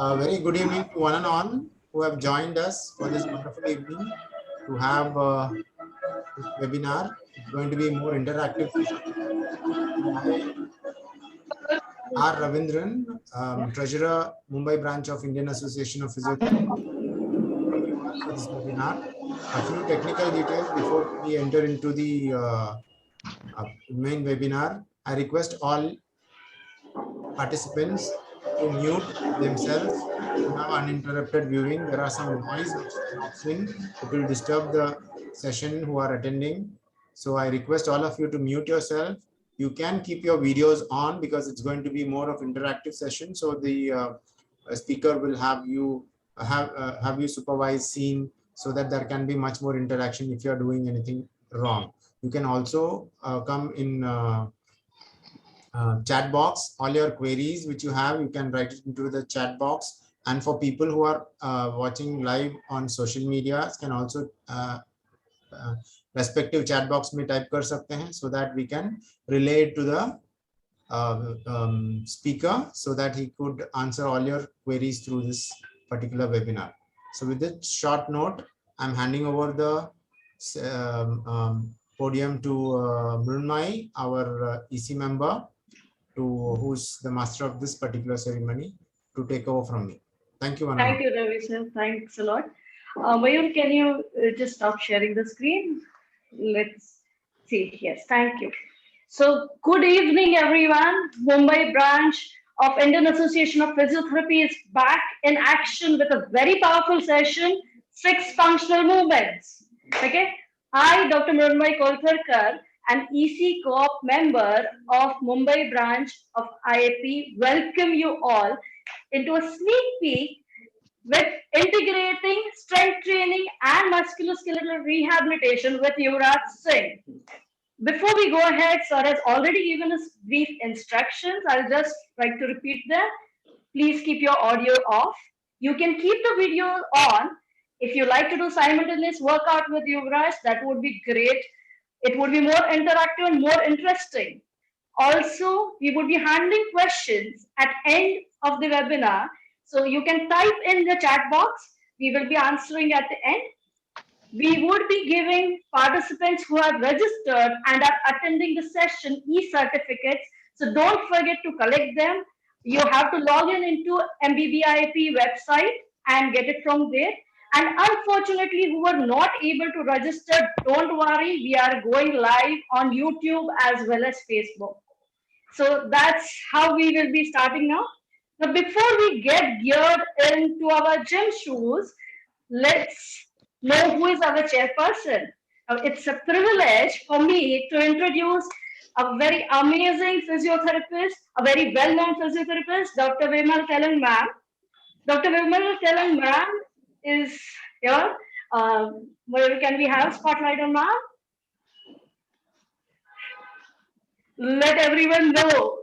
A very good evening to one and all who have joined us for this wonderful evening to have this webinar. It's going to be more interactive session. I, R. Ravindran, Treasurer, Mumbai branch of Indian Association of Physiotherapy, welcome you all for this webinar. A few technical details before we enter into the main webinar. I request all participants to mute themselves to have uninterrupted viewing. There are some noise which drops in. It will disturb the session who are attending. So I request all of you to mute yourself. You can keep your videos on because it's going to be more of interactive session. So the speaker will have you supervise, seen, so that there can be much more interaction if you are doing anything wrong. You can also come in chat box. All your queries which you have, you can write it into the chat box. And for people who are watching live on social media, can also respective chat box में type कर सकते हैं, so that we can relay it to the speaker so that he could answer all your queries through this particular webinar. So with this short note, I'm handing over the podium to Mrunmayee, our EC member, who's the master of this particular ceremony, to take over from me. Thank you. Thank you, Ravi sir. Thanks a lot. Mayur, can you just stop sharing the screen? Let's see. Yes, thank you. So, good evening, everyone. Mumbai branch of Indian Association of Physiotherapy is back in action with a very powerful session, 6 functional movements. Okay. I, Dr. Mrunmayee Koltharkar, an EC Co-op member of Mumbai branch of IAP, welcome you all into a sneak peek with integrating strength training and musculoskeletal rehabilitation with Yuvraj Singh. Before we go ahead, sir has already given us brief instructions. I'll just like to repeat them. Please keep your audio off. You can keep the video on. If you like to do simultaneous workout with Yuvraj, that would be great. It would be more interactive and more interesting. Also, we would be handling questions at end of the webinar. So you can type in the chat box. We will be answering at the end. We would be giving participants who have registered and are attending the session e-certificates. So don't forget to collect them. You have to log in into MBBIP website and get it from there. And unfortunately, who were not able to register, don't worry. We are going live on YouTube as well as Facebook. So that's how we will be starting now. Now, before we get geared into our gym shoes, let's know who is our chairperson. It's a privilege for me to introduce a very amazing physiotherapist, a very well-known physiotherapist, Dr. Vimal Telang ma'am. Dr. Vimal Telang ma'am is here. Where can we have spotlight on ma'am? Let everyone know.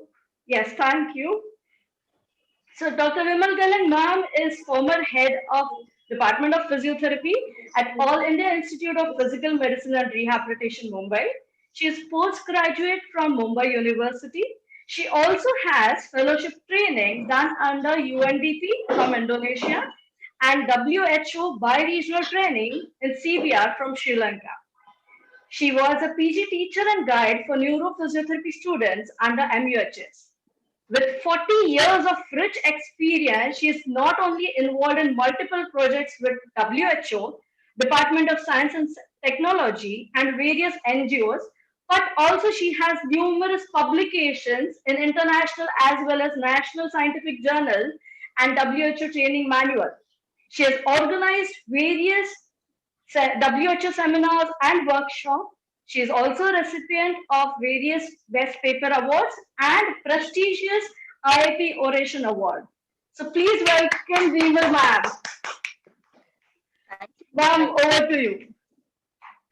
Yes, thank you. So Dr. Vimal Telang ma'am is former head of Department of Physiotherapy at All India Institute of Physical Medicine and Rehabilitation, Mumbai. She is postgraduate from Mumbai University. She also has fellowship training done under UNDP from Indonesia and WHO bi-regional training in CBR from Sri Lanka. She was a PG teacher and guide for neurophysiotherapy students under MUHS. With 40 years of rich experience, she is not only involved in multiple projects with WHO, Department of Science and Technology, and various NGOs, but also she has numerous publications in international as well as national scientific journals and WHO training manual. She has organized various WHO seminars and workshops. She is also a recipient of various Best Paper Awards and prestigious IIP Oration Award. So please welcome Vimal ma'am. Ma'am, over to you.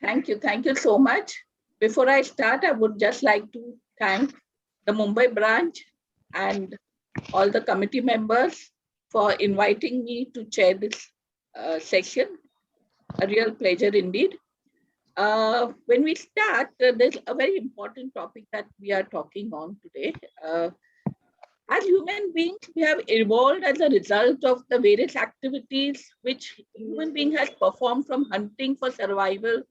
Thank you so much. Before I start, I would just like to thank the Mumbai branch and all the committee members for inviting me to chair this session. A real pleasure indeed. When we start, there's a very important topic that we are talking on today. As human beings, we have evolved as a result of the various activities which human being has performed, from hunting for survival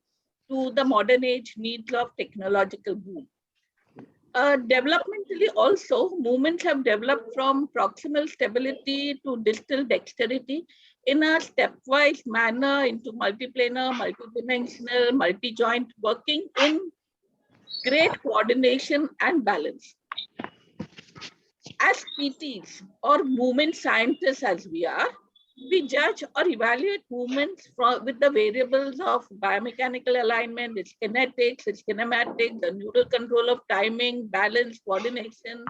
to the modern age needs of technological boom. Developmentally also, movements have developed from proximal stability to distal dexterity in a stepwise manner into multiplanar, multidimensional, multi-joint working in great coordination and balance. As PTs or movement scientists as we are, we judge or evaluate movements with the variables of biomechanical alignment, its kinetics, its kinematics, the neural control of timing, balance, coordination,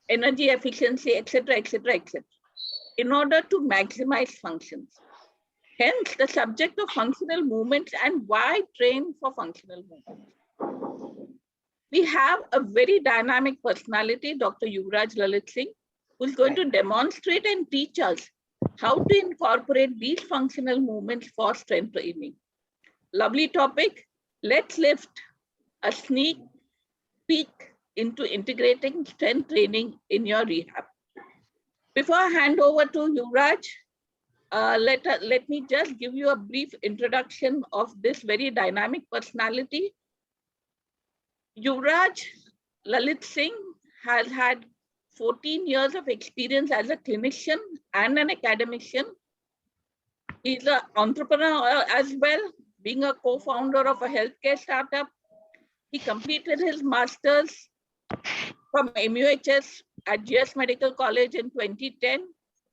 energy efficiency, etc., etc., etc., in order to maximize functions. Hence, the subject of functional movements and why train for functional movements. We have a very dynamic personality, Dr. Yuvraj Lalit Singh, who is going to demonstrate and teach us how to incorporate these functional movements for strength training. Lovely topic. Let's lift a sneak peek into integrating strength training in your rehab. Before I hand over to Yuvraj, let me just give you a brief introduction of this very dynamic personality. Yuvraj Lalit Singh has had 14 years of experience as a clinician and an academician. He's an entrepreneur as well, being a co-founder of a healthcare startup. He completed his master's from MUHS at GS Medical College in 2010.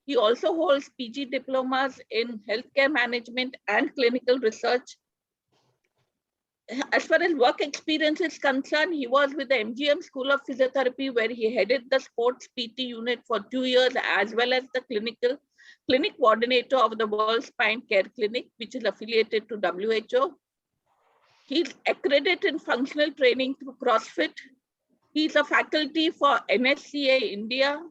He also holds PG diplomas in healthcare management and clinical research. As far as work experience is concerned, he was with the MGM School of Physiotherapy, where he headed the sports PT unit for 2 years, as well as the clinic coordinator of the World Spine Care Clinic, which is affiliated to WHO. He's accredited in functional training through CrossFit. He's a faculty for NSCA India.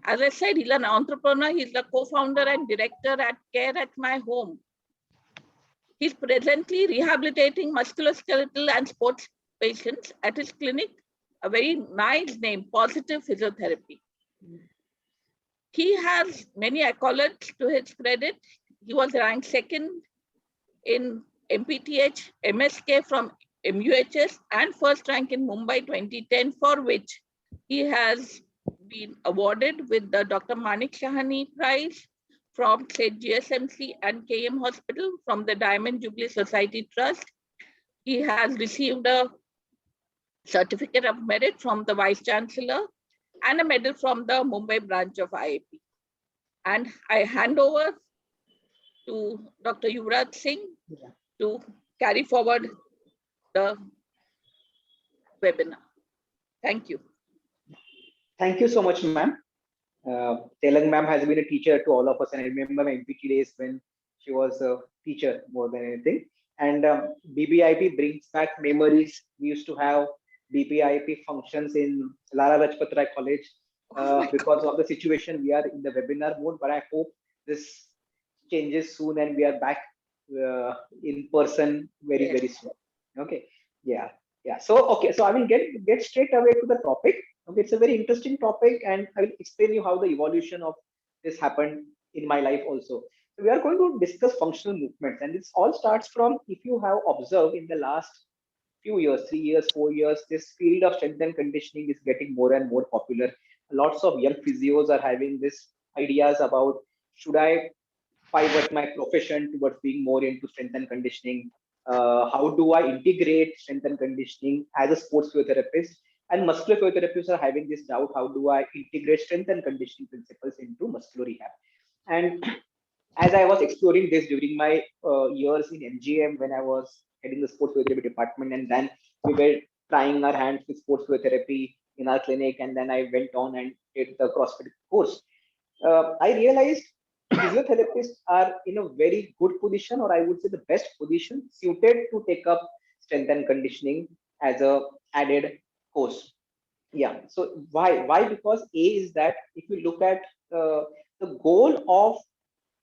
As I said, he's an entrepreneur. He's the co-founder and director at Care at My Home. He's presently rehabilitating musculoskeletal and sports patients at his clinic, a very nice name, Positive Physiotherapy. He has many accolades to his credit. He was ranked second in MPTH MSK from MUHS and first rank in Mumbai 2010, for which he has been awarded with the Dr. Manik Shahani Prize from State GSMC and KM Hospital from the Diamond Jubilee Society Trust. He has received a certificate of merit from the Vice Chancellor and a medal from the Mumbai branch of IAP. And I hand over to Dr. Yuvraj Singh to carry forward the webinar. Thank you. Thank you so much, ma'am. Telang ma'am has been a teacher to all of us, and I remember my MPT days when she was a teacher more than anything. And BBIP brings back memories. We used to have BBIP functions in Lala Lajpat Rai College because of the situation. We are in the webinar mode, but I hope this changes soon and we are back in person very soon. Okay, yeah. So okay, so I will get straight away to the topic. Okay, it's a very interesting topic, and I will explain you how the evolution of this happened in my life also. So we are going to discuss functional movements, and this all starts from, if you have observed in the last few years, 3 years, 4 years, this field of strength and conditioning is getting more and more popular. Lots of young physios are having this ideas about, should I pivot my profession towards being more into strength and conditioning? How do I integrate strength and conditioning as a sports physiotherapist? And muscular physiotherapists are having this doubt, how do I integrate strength and conditioning principles into muscular rehab? And as I was exploring this during my years in MGM, when I was heading the sports physiotherapy department, and then we were trying our hands with sports physiotherapy in our clinic, and then I went on and did the CrossFit course. I realized physiotherapists are in a very good position, or I would say the best position suited to take up strength and conditioning as a added course. Yeah. So why? Because A is that if you look at the goal of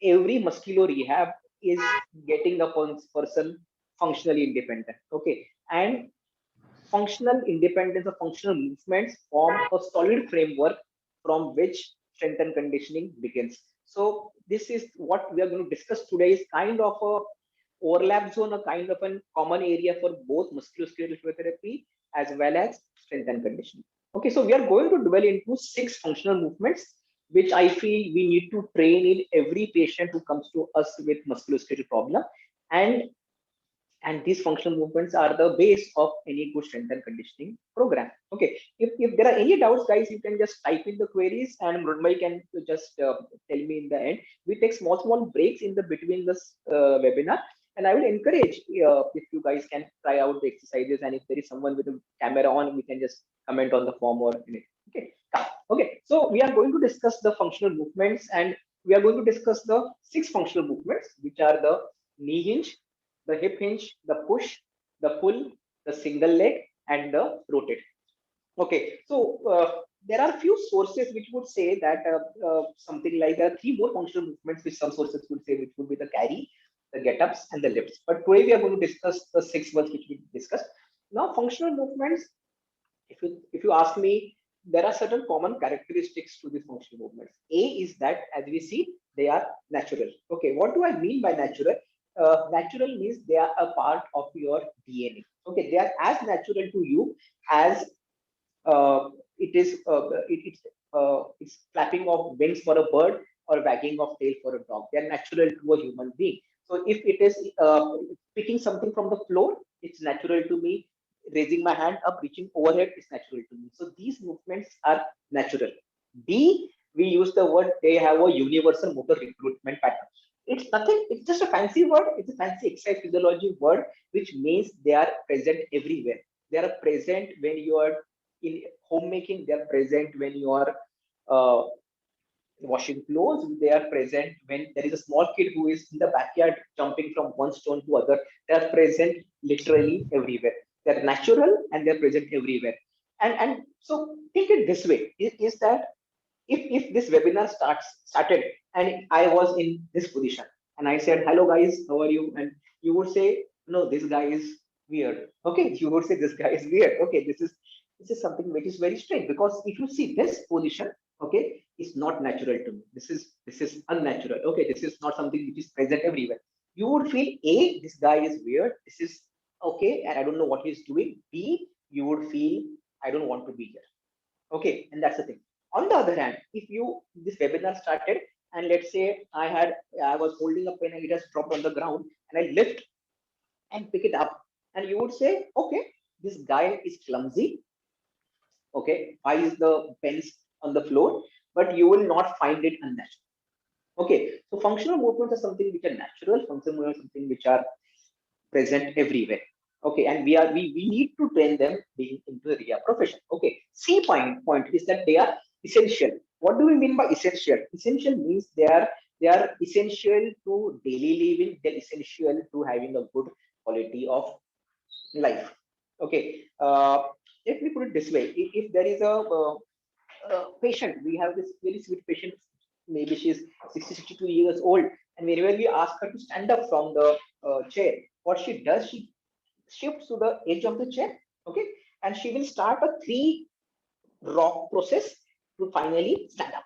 every muscular rehab is getting a person functionally independent. Okay. And functional independence or functional movements form a solid framework from which strength and conditioning begins. So this is what we are going to discuss today, is kind of a overlap zone, a kind of a common area for both musculoskeletal physiotherapy as well as strength and conditioning. Okay, so we are going to dwell into 6 functional movements, which I feel we need to train in every patient who comes to us with musculoskeletal problem. And these functional movements are the base of any good strength and conditioning program. Okay, if there are any doubts, guys, you can just type in the queries and Mrunmayee can just tell me in the end. We take small breaks in the between this webinar, and I will encourage if you guys can try out the exercises, and if there is someone with a camera on, we can just comment on the form or in it. Okay, so we are going to discuss the functional movements, and we are going to discuss the 6 functional movements, which are the knee hinge, the hip hinge, the push, the pull, the single leg, and the rotate. Okay, so there are few sources which would say that something like there are 3 more functional movements which some sources would say, which would be the carry, the get-ups, and the lifts. But today we are going to discuss the 6 ones which we discussed. Now, functional movements, if you ask me, there are certain common characteristics to these functional movements. A is that, as we see, they are natural. Okay, what do I mean by natural? Natural means they are a part of your DNA. Okay, they are as natural to you as it's flapping of wings for a bird or wagging of tail for a dog. They are natural to a human being. So if it is picking something from the floor, it's natural to me. Raising my hand up, reaching overhead is natural to me. So these movements are natural. B, we use the word they have a universal motor recruitment pattern. It's nothing, it's just a fancy word. It's a fancy exercise physiology word, which means they are present everywhere. They are present when you are in homemaking, they are present when you are washing clothes, they are present when there is a small kid who is in the backyard jumping from one stone to other. They are present literally everywhere. They're natural and they're present everywhere. And so think it this way, is that if this webinar started and I was in this position and I said, hello guys, how are you? And you would say, no, this guy is weird. Okay, you would say this guy is weird. Okay, this is something which is very strange, because if you see this position, okay, it's not natural to me. This is unnatural. Okay, this is not something which is present everywhere. You would feel A, this guy is weird. This is okay, and I don't know what he's doing. B, you would feel I don't want to be here. Okay, and that's the thing. On the other hand, if this webinar started and let's say I was holding a pen and it has dropped on the ground and I lift and pick it up, and you would say, okay, this guy is clumsy. Okay, why is the pens on the floor? But you will not find it unnatural. Okay, so functional movements are something which are natural. Functional movements are something which are present everywhere. Okay, and we need to train them being into the RIA profession. Okay, C point is that they are essential. What do we mean by essential? Essential means they are essential to daily living. They're essential to having a good quality of life. Okay, let me put it this way: if there is a patient, we have this very sweet patient, maybe she's 62 years old, and whenever we ask her to stand up from the chair, what she does, she shifts to the edge of the chair, okay, and she will start a 3 rock process to finally stand up.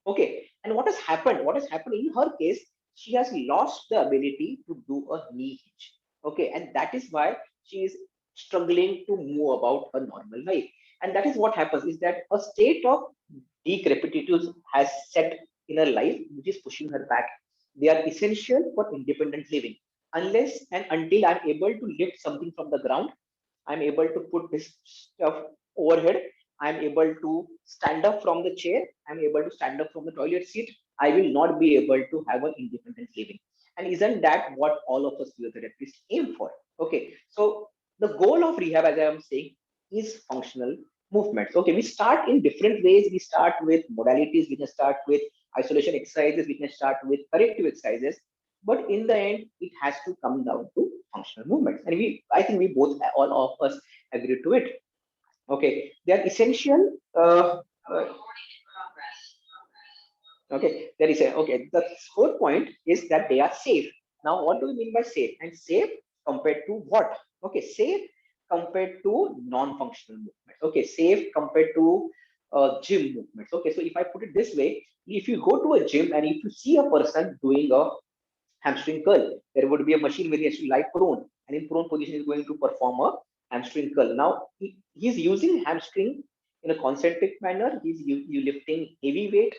Okay, and what has happened? What has happened in her case? She has lost the ability to do a knee hinge. Okay, and that is why she is struggling to move about a normal life. And that is what happens, is that a state of decrepitude has set in her life, which is pushing her back. They are essential for independent living. Unless and until I'm able to lift something from the ground, I'm able to put this stuff overhead, I'm able to stand up from the chair, I'm able to stand up from the toilet seat, I will not be able to have an independent living. And isn't that what all of us physiotherapists aim for? Okay, so the goal of rehab, as I am saying, is functional movements. Okay, we start in different ways. We start with modalities, we can start with isolation exercises, we can start with corrective exercises, but in the end, it has to come down to functional movements. And I think we both, all of us, agree to it. Okay, they are essential. Okay, there is okay. The 4th point is that they are safe. Now, what do we mean by safe? And safe compared to what? Okay, safe compared to non-functional movement. Okay, safe compared to gym movements. Okay, so if I put it this way, if you go to a gym and if you see a person doing a hamstring curl, there would be a machine where he has to lie prone, and in prone position is going to perform a hamstring curl. Now he's using hamstring in a concentric manner. He's lifting heavy weight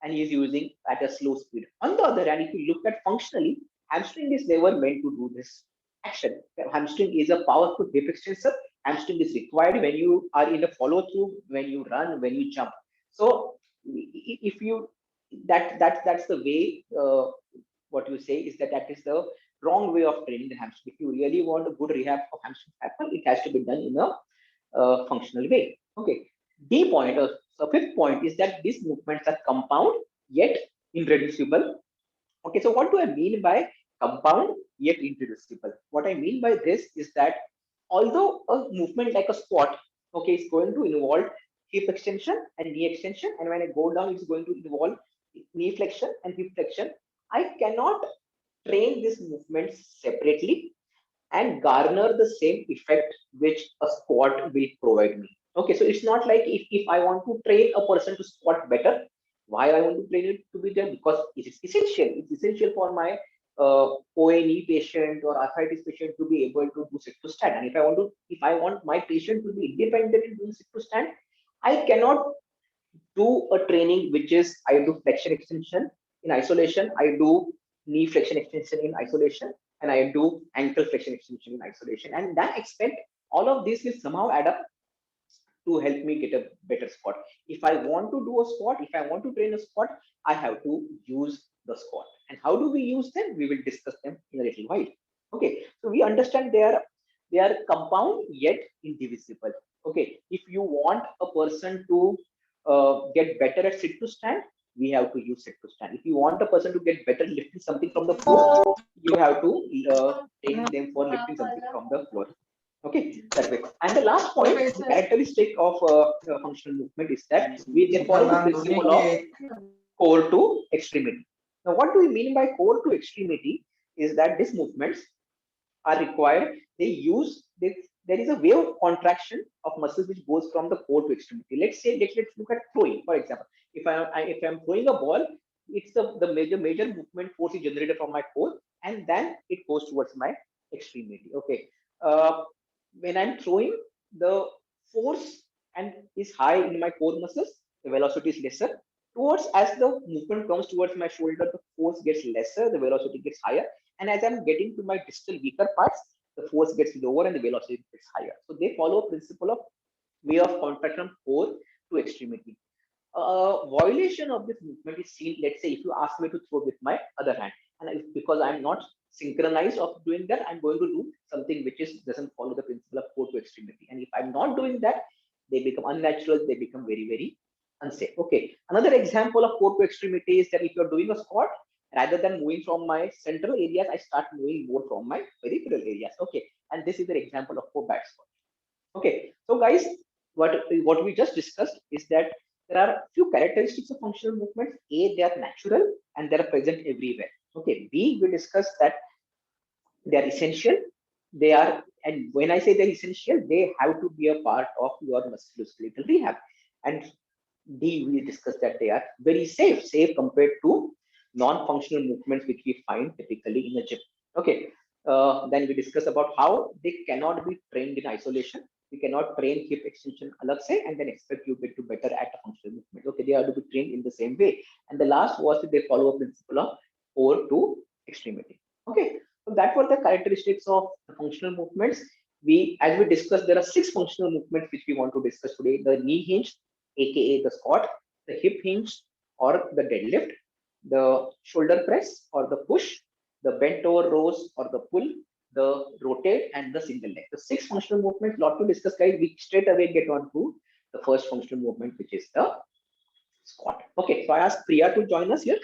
and he's using at a slow speed. On the other hand, if you look at functionally, hamstring is never meant to do this action. Hamstring is a powerful hip extensor. Hamstring is required when you are in a follow through, when you run, when you jump. So if you that's the way what you say is that is the wrong way of training the hamstring. If you really want a good rehab of hamstring to happen, it has to be done in a functional way. Okay. D point or so fifth point is that these movements are compound yet irreducible. Okay, so what do I mean by compound yet irreducible? What I mean by this is that although a movement like a squat, okay, is going to involve hip extension and knee extension, and when I go down, it's going to involve knee flexion and hip flexion. I cannot train these movements separately and garner the same effect which a squat will provide me. Okay, so it's not like if I want to train a person to squat better, why I want to train it to be there? Because it's essential. It's essential for my ONE patient or arthritis patient to be able to do sit to stand. And if I want my patient to be independent in doing sit to stand, I cannot do a training which is I do flexion extension in isolation, I do knee flexion extension in isolation, and I do ankle flexion extension in isolation. And that expect all of this will somehow add up to help me get a better squat. If I want to do a squat, if I want to train a squat, I have to use the squat. And how do we use them? We will discuss them in a little while. Okay, so we understand they are compound yet indivisible. Okay, if you want a person to get better at sit to stand, we have to use sit to stand. If you want a person to get better lifting something from the floor, you have to train them for lifting something from the floor. Okay, that way. And the last point, the characteristic of functional movement is that they follow the principle of core to extremity. Now, what do we mean by core to extremity? Is that these movements are required. They use this. There is a way of contraction of muscles which goes from the core to extremity. Let's look at throwing, for example. If I'm throwing a ball, it's the major movement force is generated from my core, and then it goes towards my extremity. Okay. When I'm throwing, the force and is high in my core muscles, the velocity is lesser. Towards as the movement comes towards my shoulder, the force gets lesser, the velocity gets higher. And as I'm getting to my distal weaker parts, the force gets lower and the velocity gets higher. So they follow a principle of way of contraction from core to extremity. Violation of this movement is seen, let's say, if you ask me to throw with my other hand, and because I'm not synchronized of doing that, I'm going to do something which doesn't follow the principle of core to extremity. And if I'm not doing that, they become unnatural, they become very, very unsafe. Okay, another example of core to extremity is that if you're doing a squat, rather than moving from my central areas, I start moving more from my peripheral areas. Okay, and this is an example of core back squat. Okay, so guys, what we just discussed is that there are few characteristics of functional movements. A, they are natural and they are present everywhere. Okay, B, we discussed that they are essential. They are, and when I say they're essential, they have to be a part of your musculoskeletal rehab. And D, we discussed that they are very safe compared to non-functional movements which we find typically in a gym. Okay, then we discuss about how they cannot be trained in isolation. We cannot train hip extension alag se and then expect you to get better at a functional movement. Okay, they have to be trained in the same way. And the last was that they follow a principle of core to extremity. Okay, so that were the characteristics of the functional movements. As we discussed, there are 6 functional movements which we want to discuss today: the knee hinge, aka the squat, the hip hinge or the deadlift, the shoulder press or the push, the bent over rows or the pull, the rotate, and the single leg. The 6 functional movements, lot to discuss, guys. We straight away get on to the first functional movement, which is the squat. Okay, so I asked Priya to join us here.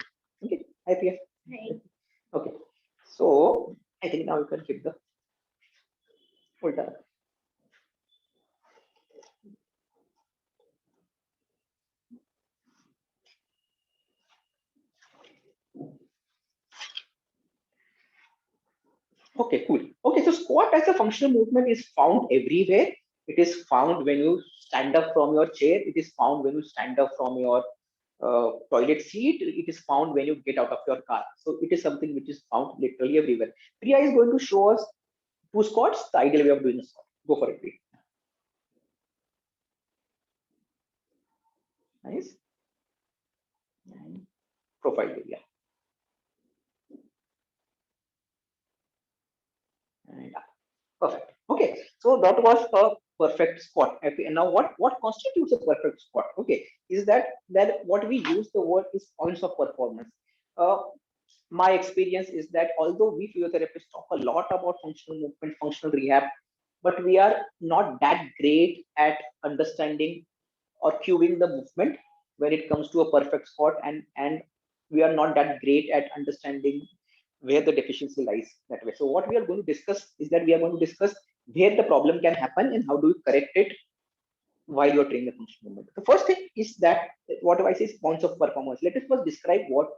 Okay, hi Priya. Hi. Okay, so I think now you can keep the folder. Okay, cool. Okay, so squat as a functional movement is found everywhere. It is found when you stand up from your chair. It is found when you stand up from your toilet seat. It is found when you get out of your car. So it is something which is found literally everywhere. Priya is going to show us 2 squats, the ideal way of doing a squat. Go for it, Priya. Nice. And profile view, yeah. And perfect. Okay, so that was a perfect squat. Okay, and now what constitutes a perfect squat? Okay, is that what we use the word is points of performance. My experience is that although we physiotherapists talk a lot about functional movement, functional rehab, but we are not that great at understanding or cueing the movement when it comes to a perfect squat, and we are not that great at understanding where the deficiency lies that way. So what we are going to discuss is that we are going to discuss where the problem can happen and how do we correct it while you're training the functional movement. The first thing is that what I say is points of performance. Let us first describe what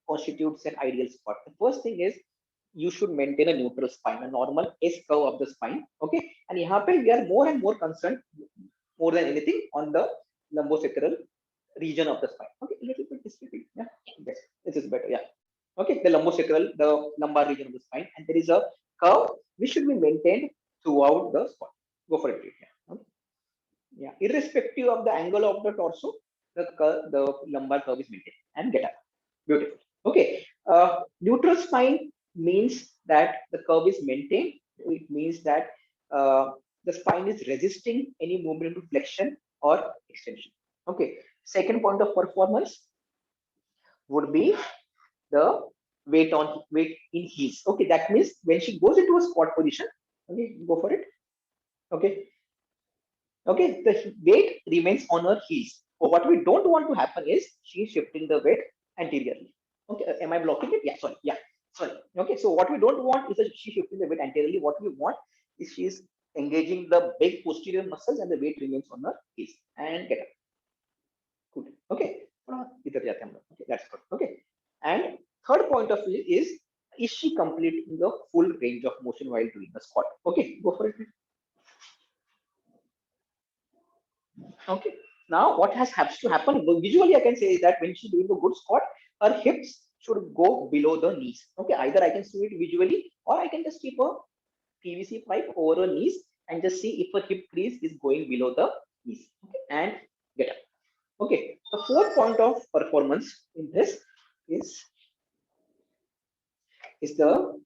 constitutes an ideal squat. The first thing is you should maintain a neutral spine, a normal S curve of the spine. Okay, and here we are more and more concerned, more than anything, on the lumbosacral region of the spine. Okay, a little bit distributed. Yeah, yes, this is better. Yeah. Okay, the lumbosacral, the lumbar region of the spine, and there is a curve which should be maintained throughout the squat. Go for it. Yeah. Okay. Yeah, irrespective of the angle of the torso, the lumbar curve is maintained and get up. Beautiful. Okay, neutral spine means that the curve is maintained. It means that the spine is resisting any movement into flexion or extension. Okay, second point of performance would be the weight in heels. Okay, that means when she goes into a squat position, okay, go for it. Okay, okay, the weight remains on her heels. So what we don't want to happen is she is shifting the weight anteriorly. Okay, am I blocking it? Yeah, sorry. Yeah, sorry. Okay, so what we don't want is that she shifting the weight anteriorly. What we want is she is engaging the big posterior muscles and the weight remains on her heels and get up. Good. Okay. Okay, that's good. Okay. And third point of view is she completing the full range of motion while doing the squat? Okay, go for it. Okay. Now, what has to happen visually, I can say is that when she's doing a good squat, her hips should go below the knees. Okay, either I can see it visually or I can just keep a PVC pipe over her knees and just see if her hip crease is going below the knees. Okay, and get up. Okay, the fourth point of performance in this is the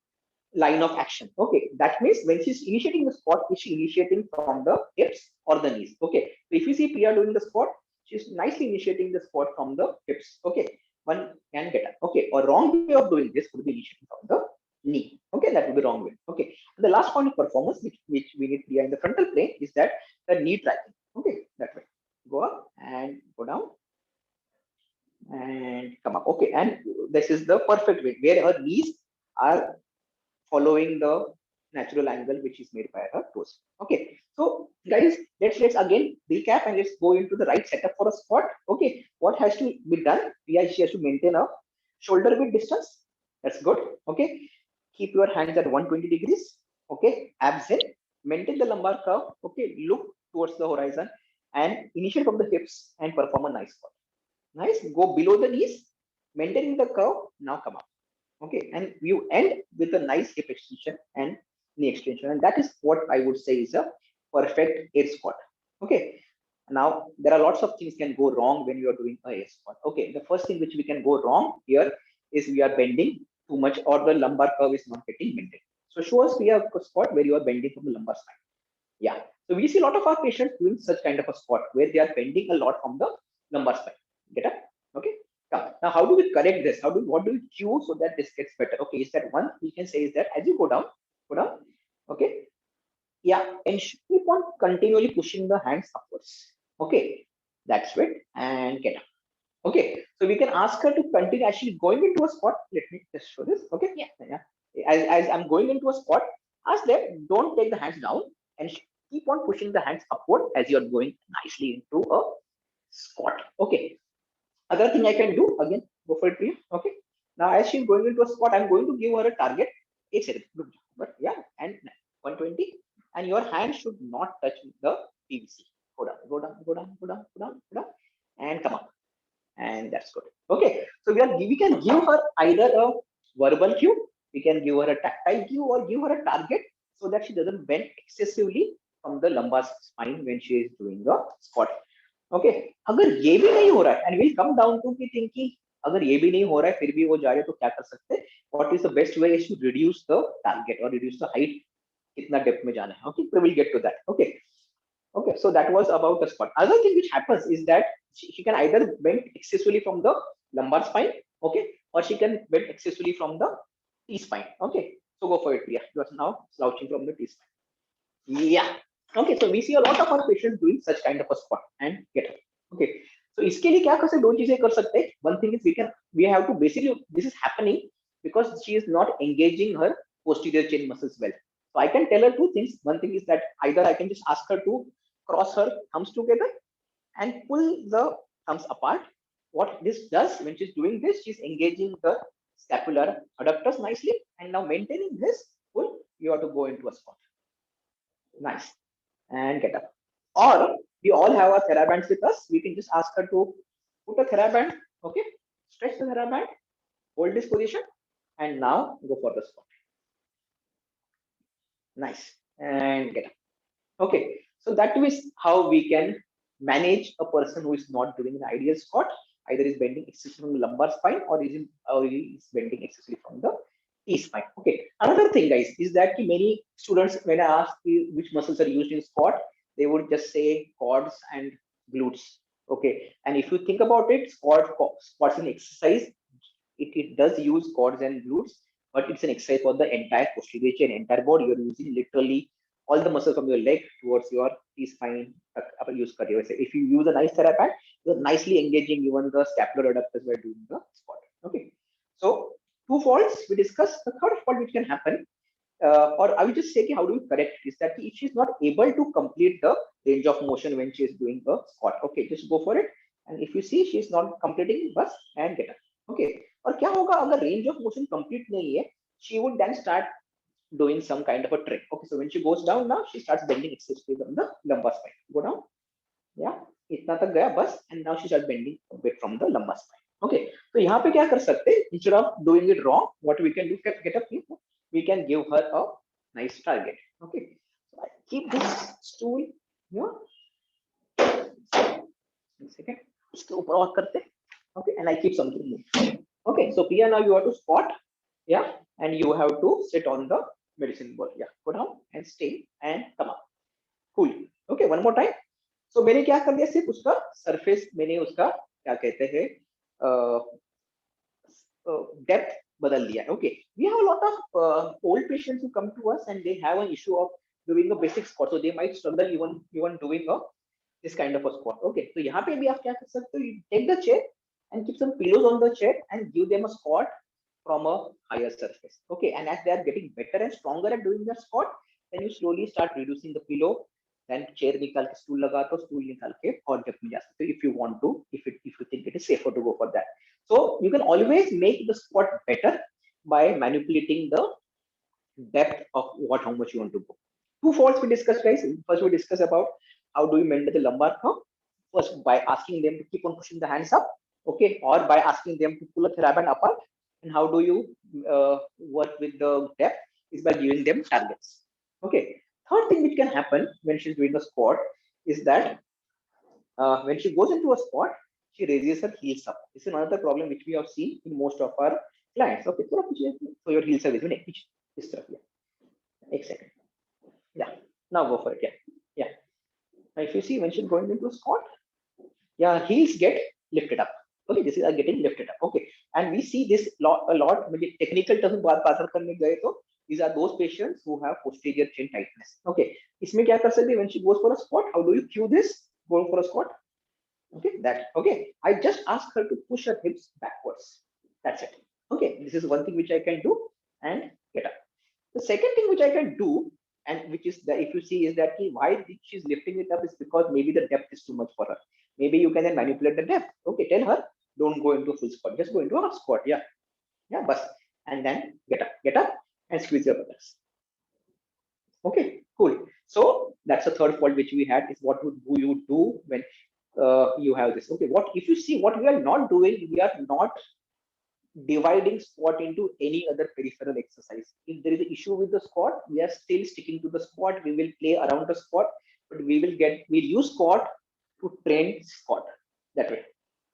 line of action. Okay, that means when she's initiating the squat, is she initiating from the hips or the knees? Okay, so if you see Priya doing the squat, she's nicely initiating the squat from the hips. Okay, one can get up. Okay, a wrong way of doing this would be initiating from the knee. Okay, that would be wrong way. Okay, and the last point of performance, which we need Priya in the frontal plane, is that the knee tracking. Okay, that way. Go up and go down and come up. Okay, and this is the perfect way where her knees are following the natural angle which is made by her toes. Okay, so guys, let's again recap and let's go into the right setup for a squat. Okay, what has to be done? She has to maintain a shoulder width distance. That's good. Okay, keep your hands at 120 degrees. Okay, abs in, maintain the lumbar curve. Okay, look towards the horizon and initiate from the hips and perform a nice squat. Nice, go below the knees, maintaining the curve. Now come up. Okay, and you end with a nice hip extension and knee extension, and that is what I would say is a perfect air squat. Okay, now there are lots of things can go wrong when you are doing a air squat. Okay, the first thing which we can go wrong here is we are bending too much or the lumbar curve is not getting maintained. So show us a squat where you are bending from the lumbar spine. Yeah, so we see a lot of our patients doing such kind of a squat where they are bending a lot from the lumbar spine. Get up. Okay. Now, how do we correct this? What do we cue so that this gets better? Okay, is that one we can say is that as you go down. Okay, yeah, and keep on continually pushing the hands upwards. Okay, that's it, and get up. Okay, so we can ask her to continue actually going into a squat. Let me just show this. Okay, yeah. As I'm going into a squat, ask them don't take the hands down and keep on pushing the hands upward as you're going nicely into a squat. Okay. Other thing I can do again, go for it, Priya. Okay. Now, as she's going into a squat, I'm going to give her a target. 8 seconds. Good. But yeah, and 120. And your hand should not touch the PVC. go down, go down, go down, go down, go down, go down, and come up. And that's good. Okay, so we can give her either a verbal cue, we can give her a tactile cue, or give her a target so that she doesn't bend excessively from the lumbar spine when she is doing the squat. Okay, अगर ये भी नहीं हो रहा है, and we'll come down to कि thinking अगर ये भी नहीं हो रहा है फिर भी वो जा रहे तो क्या कर सकते हैं? What is the best way is to reduce the target or reduce the height, कितना depth में जाना है. Okay, we will get to that. Okay. Okay, so that was about the squat. Other thing which happens is that she can either bend excessively from the lumbar spine, okay, or she can bend excessively from the T spine. Okay, so go for it, Priya. You are now slouching from the T spine. Yeah. Okay, so we see a lot of our patients doing such kind of a squat and get up. Okay, so इसके लिए क्या कर सकते, दो चीजें कर सकते हैं. One thing is we have to basically, this is happening because she is not engaging her posterior chain muscles well. So I can tell her two things. One thing is that either I can just ask her to cross her thumbs together and pull the thumbs apart. What this does when she's doing this, she's engaging the scapular adductors nicely, and now maintaining this pull, you have to go into a squat. Nice, and get up. Or we all have our TheraBands with us. We can just ask her to put a TheraBand, okay, stretch the TheraBand, hold this position, and now go for the squat. Nice, and get up. Okay, so that is how we can manage a person who is not doing an ideal squat, either is bending excessively from the lumbar spine or is bending excessively from the T spine. Okay, another thing, guys, is that many students, when I ask which muscles are used in squat, they would just say quads and glutes. Okay, and if you think about it, squats an exercise, it does use quads and glutes, but it's an exercise for the entire posterior chain, entire body. You're using literally all the muscles from your leg towards your T spine. If you use a nice TheraBand, you're nicely engaging even the scapular adductors while doing the squat. Okay, so two faults we discussed. The third fault which can happen, or I will just say how do we correct it, is that if she's not able to complete the range of motion when she is doing the squat, okay, just go for it. And if you see she's not completing, bus and get up. Okay, और क्या होगा अगर range of motion complete नहीं है, she would then start doing some kind of a trick. Okay, so when she goes down now, she starts bending excessively from the lumbar spine. Go down, yeah, इतना तक गया बस, and now she starts bending a bit from the lumbar spine. Okay, तो यहाँ पे क्या कर सकते हैं, instead of doing it wrong, what we can do, get up here, we can give her a nice target. Okay, so I keep this stool here. One second, इसके ऊपर और करते. Okay, and I keep something more. Okay, so Priya, now you have to squat, yeah, and you have to sit on the medicine ball. Yeah, go down and stay and come up. Cool. Okay, one more time. So मैंने क्या कर दिया, सिर्फ उसका surface मैंने उसका क्या कहते हैं depth बदल दिया. Okay, we have a lot of old patients who come to us and they have an issue of doing a basic squat, so they might struggle even doing this kind of a squat. Okay, so यहाँ पे भी आप क्या कर सकते हो, you take the chair and keep some pillows on the chair and give them a squat from a higher surface. Okay, and as they are getting better and stronger at doing the squat, then you slowly start reducing the pillow. Then chair निकाल के stool लगा तो stool निकाल के और depth में जा सकते हो if you want to, if you think it is safer to go for that. So you can always make the squat better by manipulating the depth of how much you want to go. Two faults we discussed, guys. First we discussed about how do you maintain the lumbar curve. First by asking them to keep on pushing the hands up, okay, or by asking them to pull a TheraBand apart. And how do you work with the depth is by giving them targets. Okay. Third thing which can happen when she's doing a squat is that when she goes into a squat, she raises her heels up. This is another problem which we have seen in most of our clients. Okay, so your heels are raised. This stuff, yeah. One second. Yeah. Now go for it. Yeah. Yeah. Now if you see when she's going into a squat, yeah, heels get lifted up. Okay, this is getting lifted up. Okay, and we see this a lot. Maybe technical terms बात करने गए तो these are those patients who have posterior chain tightness. Okay, इसमें क्या कर सकते हैं when she goes for a squat? How do you cue this? Going for a squat? Okay, that. Okay, I just ask her to push her hips backwards. That's it. Okay, this is one thing which I can do and get up. The second thing which I can do, and which is that if you see is that why she's lifting it up is because maybe the depth is too much for her. Maybe you can then manipulate the depth. Okay, tell her don't go into full squat, just go into a half squat. Yeah, yeah, bus, and then get up and squeeze your buttocks. Okay, cool. So that's the third fault which we had, is what do you do when you have this? Okay, what if you see what we are not doing? We are not dividing squat into any other peripheral exercise. If there is an issue with the squat, we are still sticking to the squat. We will play around the squat, but we'll use squat to train squat that way.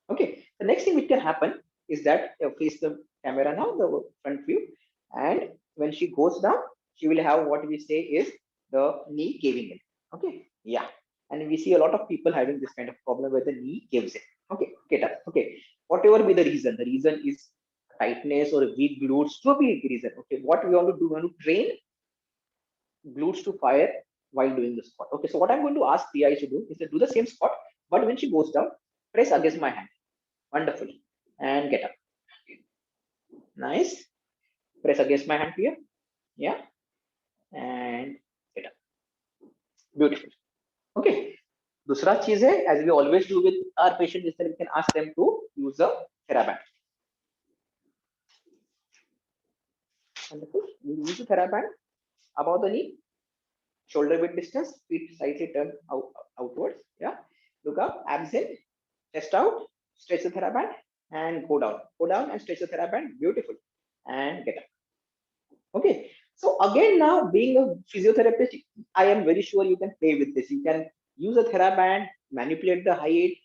Okay. The next thing which can happen is that face the camera now, the front view, and when she goes down, she will have what we say is the knee caving in. Okay. Yeah. And we see a lot of people having this kind of problem where the knee caves in. Okay. Get up. Okay. Whatever be the reason is tightness or weak glutes, to be reason. Okay. What we want to do, we want to train glutes to fire while doing the squat. Okay. So what I'm going to ask Priya to do is to do the same squat, but when she goes down, press against my hand. Wonderful. And get up. Nice. Press against my hand here. Yeah. And get up. Beautiful. Okay. दूसरा चीज है, as we always do with our patient, is that we can ask them to use a TheraBand. Wonderful. We use a TheraBand above the knee, shoulder width distance, feet slightly turned outwards. Yeah. Look up, abs in, chest out, stretch the TheraBand and go down and stretch the TheraBand. Beautiful. And get up. Okay. So again, now being a physiotherapist, I am very sure you can play with this. You can use a TheraBand, manipulate the height,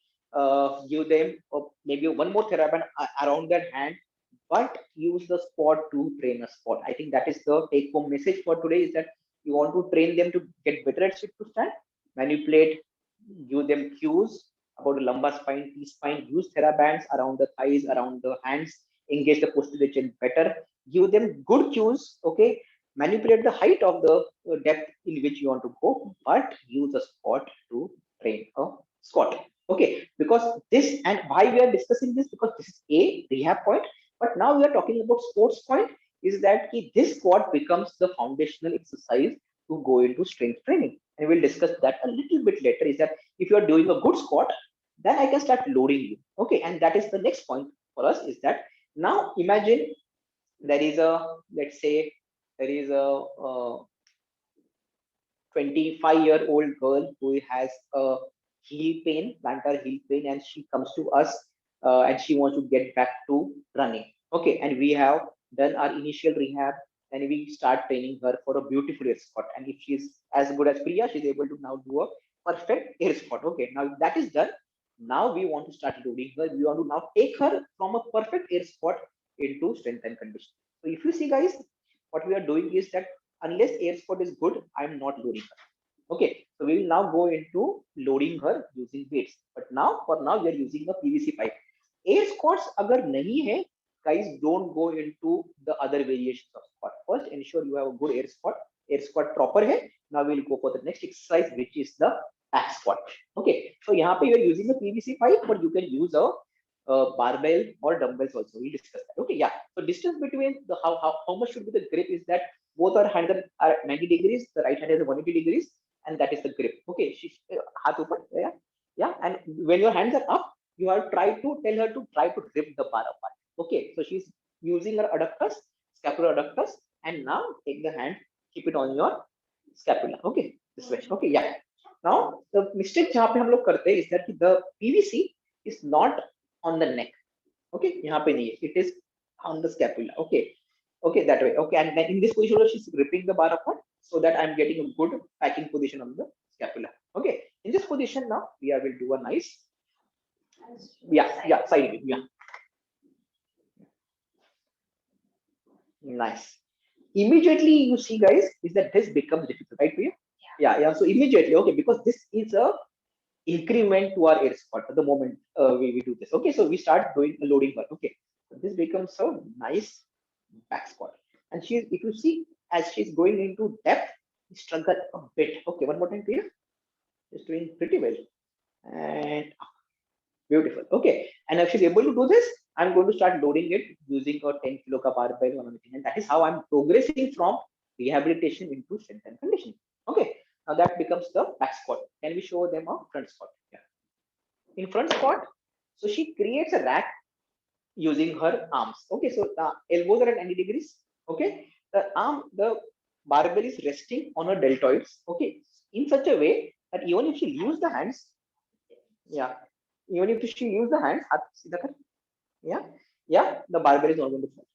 give them maybe one more TheraBand around their hand, but use the squat to train a squat. I think that is the take-home message for today, is that you want to train them to get better at sit to stand, manipulate, give them cues about the lumbar spine, T-spine, use TheraBands around the thighs, around the hands, engage the posterior chain better, give them good cues, okay, manipulate the height of the depth in which you want to go, but use a squat to train a squat. Okay, because this, and why we are discussing this, because this is a rehab point, but now we are talking about sports point, is that this squat becomes the foundational exercise to go into strength training. And we'll discuss that a little bit later, is that if you are doing a good squat, then I can start loading you. Okay, and that is the next point for us, is that now imagine there is a, let's say, there is a 25-year-old girl who has a heel pain, plantar heel pain, and she comes to us and she wants to get back to running. Okay, and we have done our initial rehab and we start training her for a beautiful air squat. And if she's as good as Priya, she's able to now do a perfect air squat. Okay, now that is done. Now we want to start loading her. We want to now take her from a perfect air squat into strength and conditioning. So if you see, guys, what we are doing is that unless air squat is good, I'm not loading her. Okay, so we will now go into loading her using weights. But now, for now, we are using a PVC pipe. Air squats, agar nahi hai, guys, don't go into the other variations of squat. First, ensure you have a good air squat. Air squat proper hai. Now we'll go for the next exercise, which is the back squat. Okay, so here you are using a PVC pipe, but you can use a barbell or dumbbells also. We discussed that. Okay, yeah. So distance between the how much should be the grip is that both our hands are 90 degrees. The right hand is 180 degrees, and that is the grip. Okay, she's yeah. And when your hands are up, you have tried to tell her to try to rip the bar apart. Okay, so she's using her adductors, scapular adductors, and now take the hand, keep it on your scapula. Okay, this way. Okay, yeah. Now the mistake jahan pe hum log karte is that the PVC is not on the neck. Okay, yahan pe nahi hai. It is on the scapula. Okay, okay, that way. Okay, and then in this position she's ripping the bar apart so that I'm getting a good packing position on the scapula. Okay, in this position now we will do a nice, yeah, side view. Yeah, nice. Immediately you see, guys, is that this becomes difficult, right for you? Yeah. So immediately, okay, because this is a increment to our air squat at the moment we do this. Okay, so we start doing a loading her. Okay, so this becomes a nice back squat, and if you see, as she's going into depth, struggle a bit. Okay, one more time, clear. She's doing pretty well, and beautiful. Okay, and if she's able to do this, I'm going to start loading it using a 10 kilo ka barbell or anything, and that is how I'm progressing from rehabilitation into strength and conditioning. Okay, now that becomes the back squat. Can we show them a front squat? Yeah. In front squat, so she creates a rack using her arms. Okay, so the elbows are at 90 degrees. Okay, the barbell is resting on her deltoids. Okay, in such a way that even if she leaves the hands, yeah, even if she leaves the hands, yeah, yeah, the barbell is not going to fall.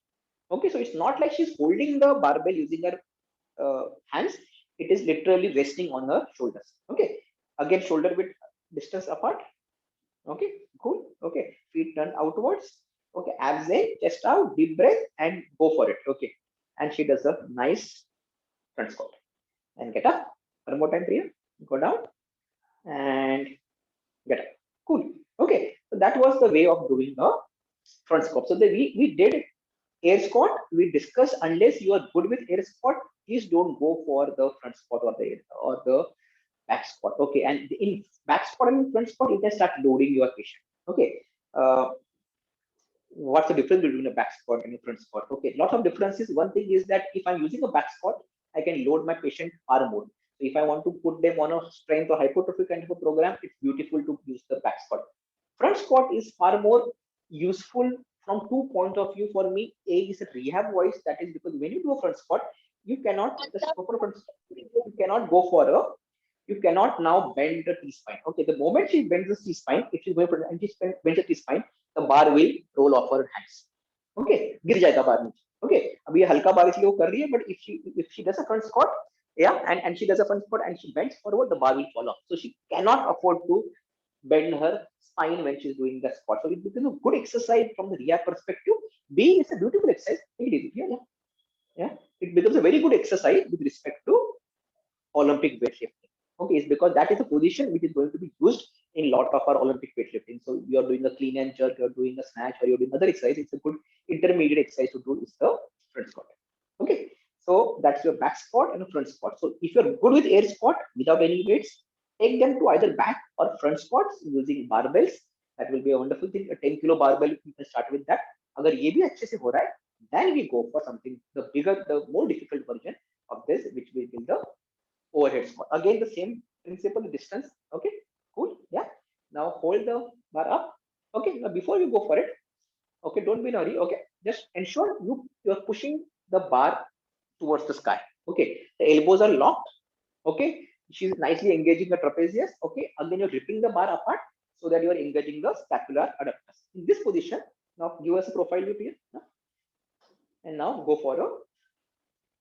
Okay, so it's not like she's holding the barbell using her hands. It is literally resting on her shoulders. Okay, again, shoulder width distance apart. Okay, cool. Okay, feet turn outwards. Okay, abs in, chest out, deep breath, and go for it. Okay, and she does a nice front squat and get up. One more time, Priya. Go down and get up. Cool. Okay, so that was the way of doing a front squat. So we did air squat. We discussed, unless you are good with air squat, please don't go for the front squat or the back squat. Okay, and in back squat and front squat, you can start loading your patient. Okay, what's the difference between a back squat and a front squat? Okay, lots of differences. One thing is that if I'm using a back squat, I can load my patient far more. So if I want to put them on a strength or hypertrophy kind of a program, it's beautiful to use the back squat. Front squat is far more useful from 2 points of view for me. A is a rehab voice, that is because when you do a front squat, you cannot just go for a front squat. You cannot go for a, you cannot now bend the T-spine. Okay, the moment she bends the T-spine, if she's going for and she bends the T-spine, the bar will roll off her hands. Okay, गिर जाएगा बार नीचे. Okay, अभी ये हल्का बार इसलिए वो कर रही है, but if she does a front squat, yeah, and she does a front squat and she bends forward, the bar will fall off. So she cannot afford to bend her spine when she's doing the squat. So it becomes a good exercise from the rehab perspective. B, it's a beautiful exercise. Take it easy. Yeah. It becomes a very good exercise with respect to Olympic weightlifting. Okay, it's because that is a position which is going to be used in a lot of our Olympic weightlifting. So you're doing a clean and jerk, you're doing a snatch, or you're doing other exercise. It's a good intermediate exercise to do is the front squat. Okay, so that's your back squat and a front squat. So if you're good with air squat without any weights, take them to either back or front squats using barbells. That will be a wonderful thing. A 10 kilo barbell, you can start with that. अगर ये भी अच्छे से हो रहा है, then we go for something the bigger, the more difficult version of this, which will be the overhead squat. Again, the same principle, distance. Okay, cool. Yeah. Now hold the bar up. Okay. Now before you go for it, okay, don't be in a hurry. Okay, just ensure you're pushing the bar towards the sky. Okay, the elbows are locked. Okay, she's nicely engaging the trapezius. Okay, again you're ripping the bar apart so that you are engaging the scapular adductors. In this position, now give us a profile view here. And now go for a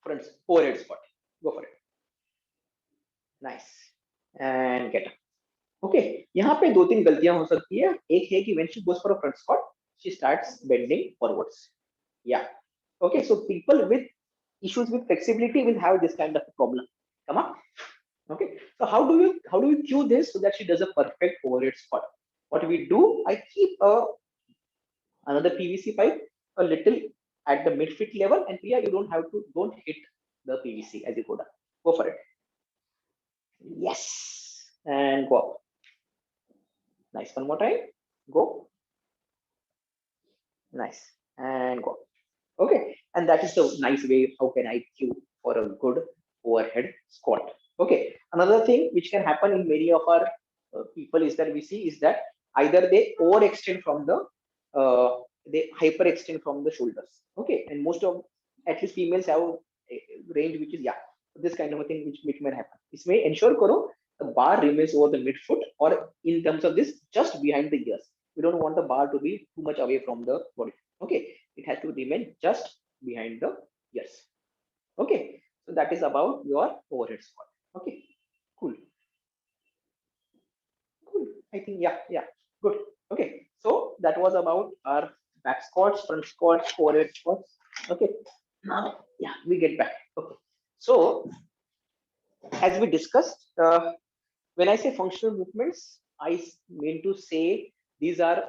front overhead squat. Go for it. Nice. And get up. Okay, यहाँ पे दो तीन गलतियां हो सकती है. एक है कि when she goes for a front squat, she starts bending forwards. Yeah. Okay, so people with issues with flexibility will have this kind of a problem. Come on. Okay, so how do you cue this so that she does a perfect overhead squat? What we do, I keep another PVC pipe a little at the midfoot level, and here you don't hit the PVC as you go down. Go for it. Yes, and go up. Nice. One more time. Go. Nice. And go. Okay, and that is the nice way how can I cue for a good overhead squat. Okay, another thing which can happen in many of our people is that we see is that either they overextend from the they hyperextend from the shoulders. Okay, and most of at least females have a range which is this kind of a thing which may happen. This may ensure karo the bar remains over the midfoot, or in terms of this just behind the ears. We don't want the bar to be too much away from the body. Okay, it has to remain just behind the ears. Okay, so that is about your overhead squat. Okay, cool. I think good. Okay, so that was about our back squats, front squats, overhead squats. Okay, now we get back. Okay, so as we discussed, when I say functional movements, I mean to say these are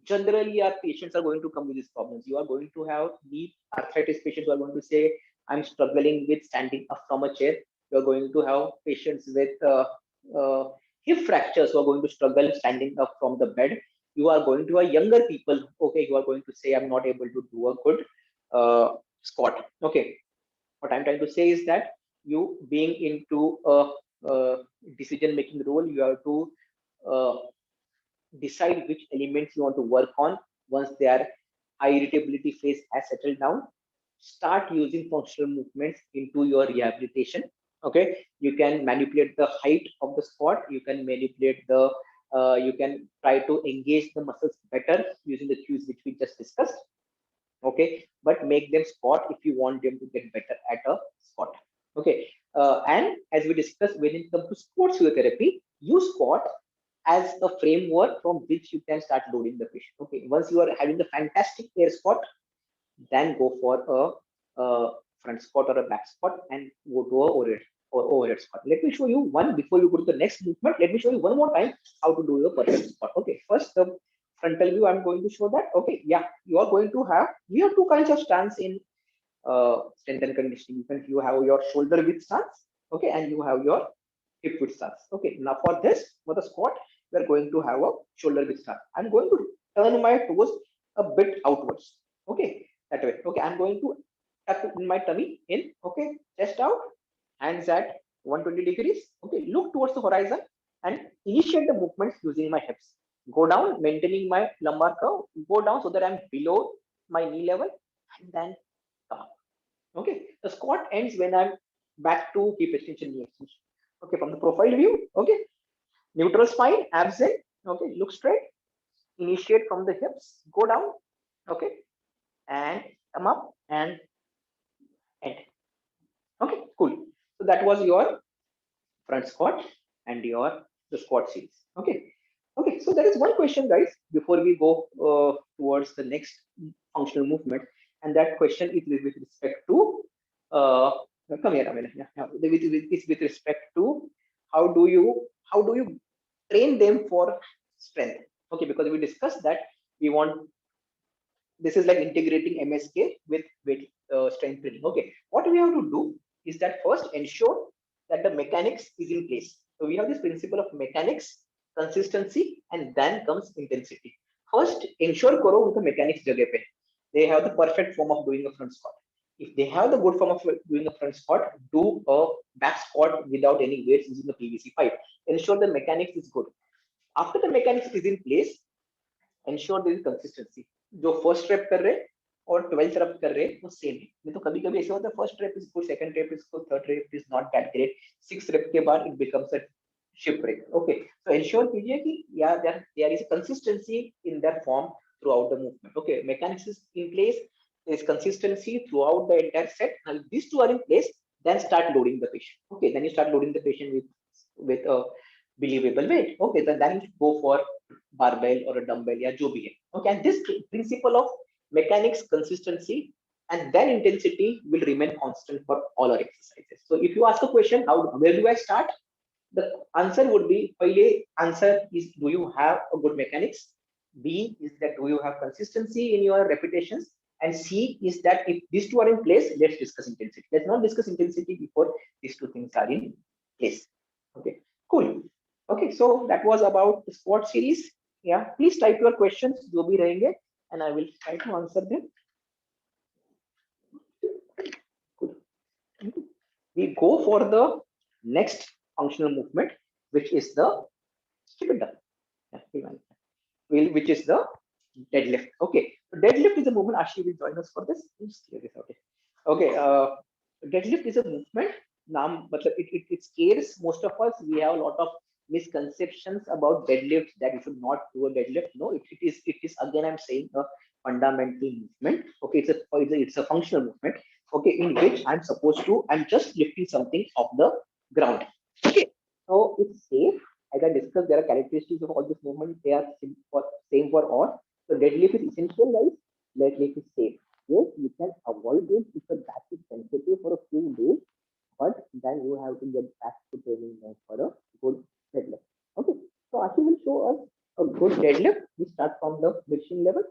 generally our patients are going to come with these problems. You are going to have deep arthritis patients who are going to say, I'm struggling with standing up from a chair. You are going to have patients with hip fractures who are going to struggle standing up from the bed. You are going to have younger people, okay, you are going to say, I'm not able to do a good squat. Okay, what I'm trying to say is that you being into a decision-making role, you have to decide which elements you want to work on. Once their high irritability phase has settled down, start using functional movements into your rehabilitation. Okay, you can manipulate the height of the squat. You can manipulate the you can try to engage the muscles better using the cues which we just discussed. Okay, but make them squat if you want them to get better at a squat. Okay, and as we discussed, when it comes to sports physiotherapy, use squat as a framework from which you can start loading the patient. Okay, once you are having the fantastic air squat, then go for a front squat or a back squat and go to a overhead squat. Let me show you one before you go to the next movement. Let me show you one more time how to do the perfect squat. Okay, first the frontal view. I'm going to show that. Okay, yeah, you are going to have, we have two kinds of stance in strength and conditioning. You have your shoulder width stance, okay, and you have your hip width stance. Okay, now for this, for the squat, we are going to have a shoulder width stance. I'm going to turn my toes a bit outwards. Okay, that way. Okay, I'm going to tuck in my tummy in. Okay, chest out, hands at 120 degrees. Okay, look towards the horizon and initiate the movements using my hips. Go down, maintaining my lumbar curve. Go down so that I'm below my knee level, and then come up. Okay, the squat ends when I'm back to hip extension, knee extension. Okay, from the profile view. Okay, neutral spine, abs in. Okay, look straight. Initiate from the hips. Go down. Okay, and come up and end. Okay, cool. So that was your front squat and your the squat series. Okay. Okay, so there is one question, guys, before we go towards the next functional movement, and that question is with respect to come here, Amina. Yeah, it's with respect to how do you train them for strength? Okay, because we discussed that we want, this is like integrating MSK with weight strength training. Okay, what we have to do is that first ensure that the mechanics is in place. So we have this principle of mechanics, consistency, and then comes intensity. First, ensure karo unka mechanics jagah pe. They have the perfect form of doing a front squat. If they have the good form of doing a front squat, do a back squat without any weights using the PVC pipe. Ensure the mechanics is good. After the mechanics is in place, ensure there is consistency. जो first rape कर रहे और 12th rape कर रहे वो same है. नहीं तो कभी कभी ऐसा होता है first rape is good, second rape is good, third rape is not that great, six rape के बाद it becomes a shipwreck. Okay, so ensure कीजिए कि yeah there is a consistency in their form throughout the movement. Okay, mechanics is in place, there is consistency throughout the entire set. Now if these two are in place, then start loading the patient. Okay, then you start loading the patient with a believable weight. Okay, then you go for barbell or a dumbbell या जो भी है. Okay, and this principle of mechanics, consistency, and then intensity will remain constant for all our exercises. So if you ask a question, where do I start? The answer would be, पहले answer is, do you have a good mechanics? B is that, do you have consistency in your repetitions? And C is that, if these two are in place, let's discuss intensity. Let's not discuss intensity before these two things are in place. Okay, cool. Okay, so that was about the squat series. Yeah, please type your questions, जो भी रहेंगे, and I will try to answer them. Cool. We go for the next functional movement, which is the keep it down. Which is the deadlift. Okay, so deadlift is a movement. Ashi will join us for this. Let's clear this out. Okay, deadlift is a movement. Naam, it scares most of us. We have a lot of misconceptions about deadlift, that you should not do a deadlift. No, it is again, I'm saying, a fundamental movement. Okay, it's a functional movement. Okay, in which I'm just lifting something off the ground. Okay, so it's safe. As I discussed, there are characteristics of all this movement. They are same for all. So deadlift is essential, guys. Deadlift is safe. Yes, you can avoid it if the back is sensitive for a few days, but then you have to get back to training for a good deadlift. Okay, so Ashi will show us a good deadlift. We start from the mid-shin level.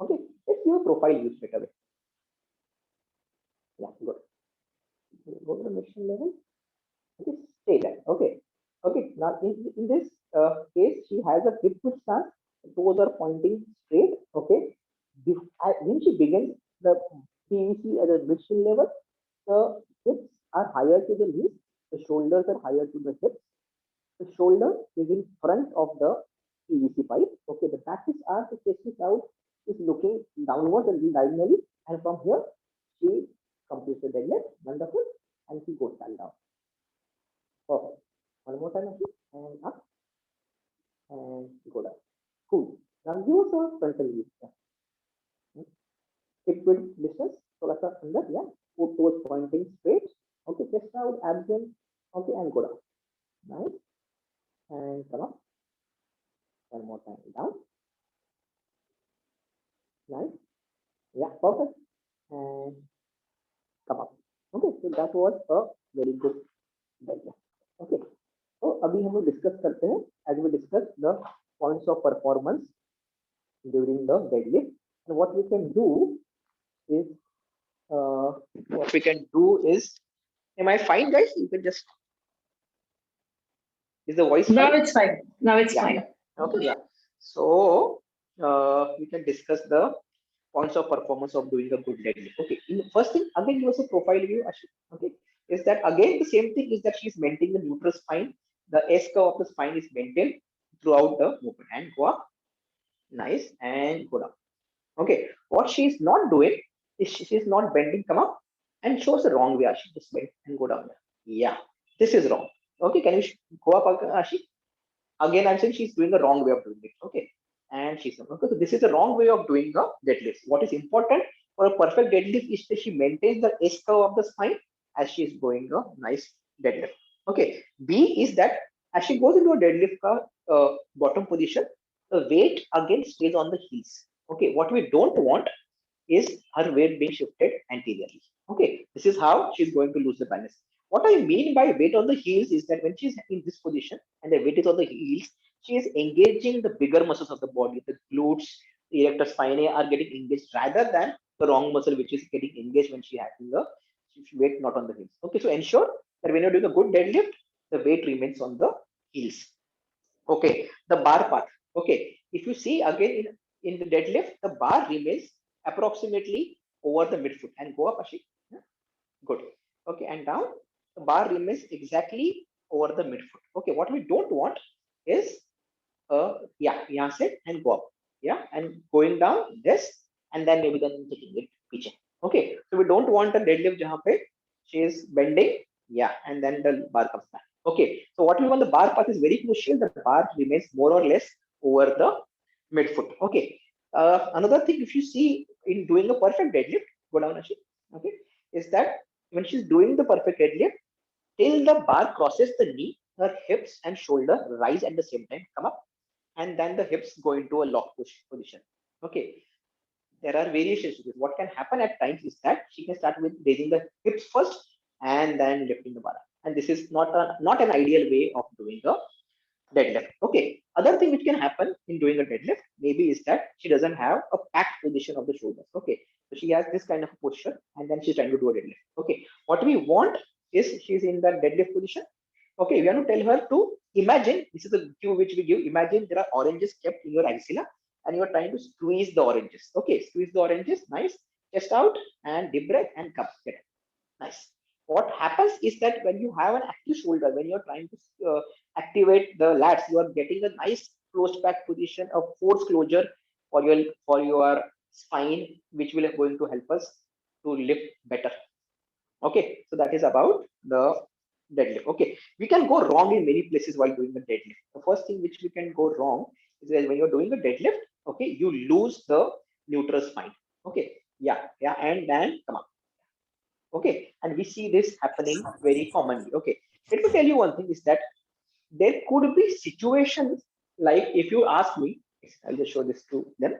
Okay, let's see your profile view straight away. Yeah, good. Go to the mid-shin level. Okay, stay there. Okay. Okay, now in this case, she has a hip width stance, toes are pointing straight. Okay, when she begins the PVC at the mid-shin level, the hips are higher to the knees, the shoulders are higher to the hips, the shoulder is in front of the PVC pipe. Okay, the back is arched, the chest is out, is looking downwards and diagonally, and from here she completes the deadlift. Wonderful, and she goes down. Perfect. One more time, Ashi. And up and go down. Cool. Now use a frontal view. Hip width distance, थोड़ा सा अंदर, yeah. Put toes pointing straight. Okay, chest out, abs in. Okay, and go down. Nice. And come up. One more time down. Nice. Yeah, perfect. And come up. Okay, so that was a very good idea. Okay, so अभी हम लोग discuss करते हैं, as we discuss the points of performance during the deadlift, and what we can do is am I fine, guys? You can just, is the voice Now fine? it's fine. Now it's Yeah. fine. Okay, yeah. So we can discuss the points of performance of doing a good deadlift. Okay, in the first thing, again, give us a profile view, Ashi. Okay, is that again the same thing, is that she's maintaining the neutral spine. The S curve of the spine is maintained throughout the movement, and go up, nice, and go down. Okay, what she's not doing is she's not bending, come up, and shows the wrong way, Ashi. Just bend and go down. Yeah, this is wrong. Okay, can you go up, Ashi? Again, I'm saying she's doing the wrong way of doing it. Okay, and she's okay. So this is the wrong way of doing a deadlift. What is important for a perfect deadlift is that she maintains the S curve of the spine as she is going a nice deadlift. Okay. B is that as she goes into a deadlift bottom position, the weight again stays on the heels. Okay. What we don't want is her weight being shifted anteriorly. Okay, this is how she's going to lose the balance. What I mean by weight on the heels is that when she's in this position and the weight is on the heels, she is engaging the bigger muscles of the body. The glutes, the erector spinae are getting engaged rather than the wrong muscle, which is getting engaged when she having the weight not on the heels. Okay, so ensure that when you're doing a good deadlift, the weight remains on the heels. Okay, the bar path. Okay, if you see again in the deadlift, the bar remains approximately over the midfoot, and go up, Ashik. Yeah. Good. Okay, and down, the bar remains exactly over the midfoot. Okay, what we don't want is yeah, se and go up. Yeah, and going down this, and then maybe then taking it piche. Okay, so we don't want a deadlift jahan pe she is bending, yeah, and then the bar comes back. Okay, so what we want, the bar path is very crucial. The bar remains more or less over the midfoot. Okay, another thing, if you see in doing a perfect deadlift, go down, Ashik. Okay, is that when she's doing the perfect deadlift, till the bar crosses the knee, her hips and shoulder rise at the same time, come up, and then the hips go into a lock push position. Okay, there are variations to this. What can happen at times is that she can start with raising the hips first and then lifting the bar up. And this is not an ideal way of doing a deadlift. Okay. Other thing which can happen in doing a deadlift maybe is that she doesn't have a packed position of the shoulders. Okay. So she has this kind of a posture and then she's trying to do a deadlift. Okay. What we want is she's in that deadlift position. Okay. We have to tell her to imagine, this is a cue which we give. Imagine there are oranges kept in your axilla and you're trying to squeeze the oranges. Okay. Squeeze the oranges. Nice. Chest out and deep breath and cup. Get it. Nice. What happens is that when you have an active shoulder, when you're trying to activate the lats, you are getting a nice closed back position of force closure for your spine, which will going to help us to lift better. Okay, so that is about the deadlift. Okay, we can go wrong in many places while doing the deadlift. The first thing which we can go wrong is that when you're doing a deadlift, okay, you lose the neutral spine. Okay, yeah, and then come up. Okay, and we see this happening very commonly. Okay, let me tell you one thing is that there could be situations like, if you ask me, I'll just show this to them.